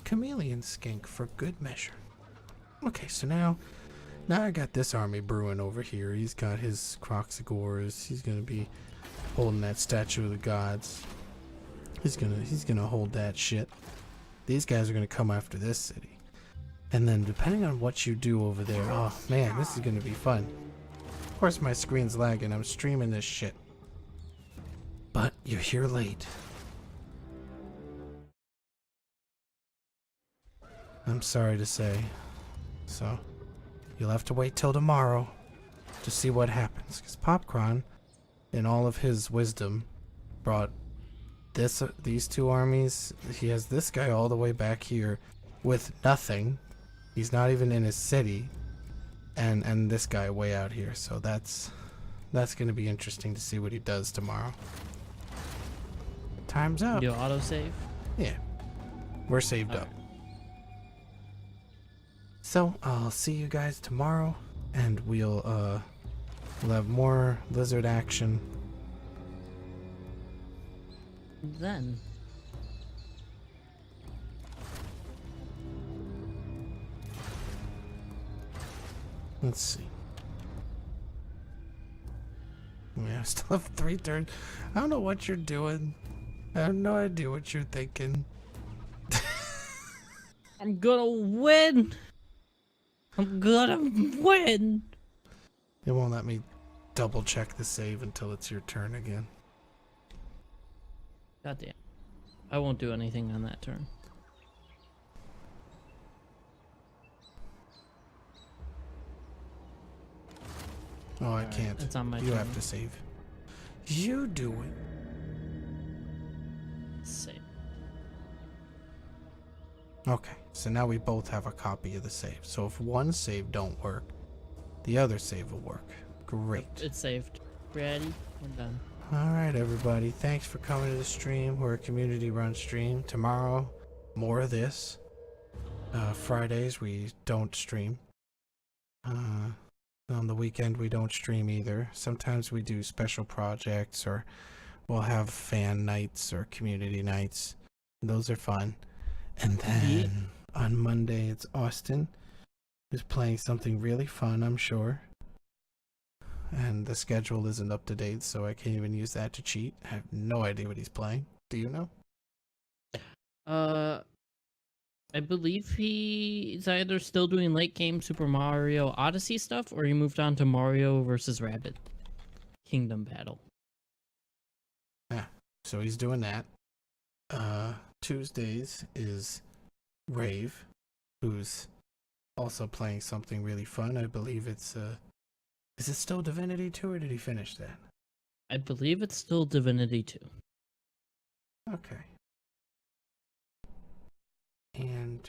chameleon skink for good measure. Okay, so now I got this army brewing over here. He's got his Croxagores. He's gonna be holding that Statue of the Gods. He's gonna hold that shit. These guys are gonna come after this city. And then depending on what you do over there, oh man, this is gonna be fun. Of course my screen's lagging. I'm streaming this shit. But you're here late. I'm sorry to say. So, you'll have to wait till tomorrow to see what happens. Because Popcron, in all of his wisdom, brought these 2 armies. He has this guy all the way back here with nothing. He's not even in his city. And this guy way out here. So that's going to be interesting to see what he does tomorrow. Time's up. Do autosave? Yeah. We're saved up. So, I'll see you guys tomorrow, and we'll have more lizard action. Then. Let's see. Yeah, I still have 3 turns. I don't know what you're doing. I have no idea what you're thinking. I'm gonna win! I'm gonna win! It won't let me double check the save until it's your turn again. Goddamn. I won't do anything on that turn. Oh, I can't. it's on my You turn. have to save. You do it. Save. Okay, so now we both have a copy of the save. So if one save don't work, the other save will work. Great. It's saved. Ready? We're done. Alright, everybody. Thanks for coming to the stream. We're a community-run stream. Tomorrow, more of this. Fridays, we don't stream. On the weekend, we don't stream either. Sometimes we do special projects, or we'll have fan nights or community nights. Those are fun. And then on Monday, it's Austin, who's playing something really fun, I'm sure. And the schedule isn't up to date, so I can't even use that to cheat. I have no idea what he's playing. Do you know? I believe he's either still doing late game Super Mario Odyssey stuff, or he moved on to Mario vs. Rabbids Kingdom Battle. Yeah, so he's doing that. Tuesdays is Rave, who's also playing something really fun. I believe it's is it still Divinity 2, or did he finish that? I believe it's still Divinity 2. Okay. And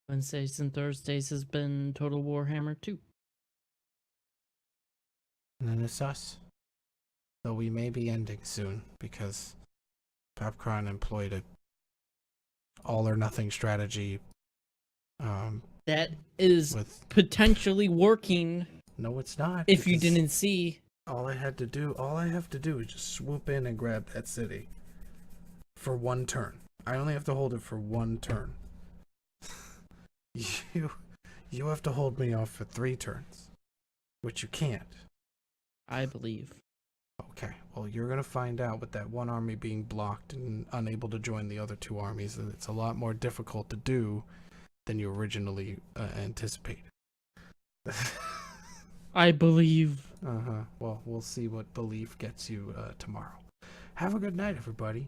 Wednesdays and Thursdays has been Total Warhammer 2. then it's us. So we may be ending soon because Popcron employed a all or nothing strategy. That is With potentially working no, it's not. if you because didn't see. all I have to do is just swoop in and grab that city for 1 turn. I only have to hold it for 1 turn. You have to hold me off for 3 turns, which you can't. I believe. Okay, well, you're gonna find out with that one army being blocked and unable to join the other 2 armies that it's a lot more difficult to do than you originally anticipated. I believe. Well, we'll see what belief gets you tomorrow. Have a good night, everybody.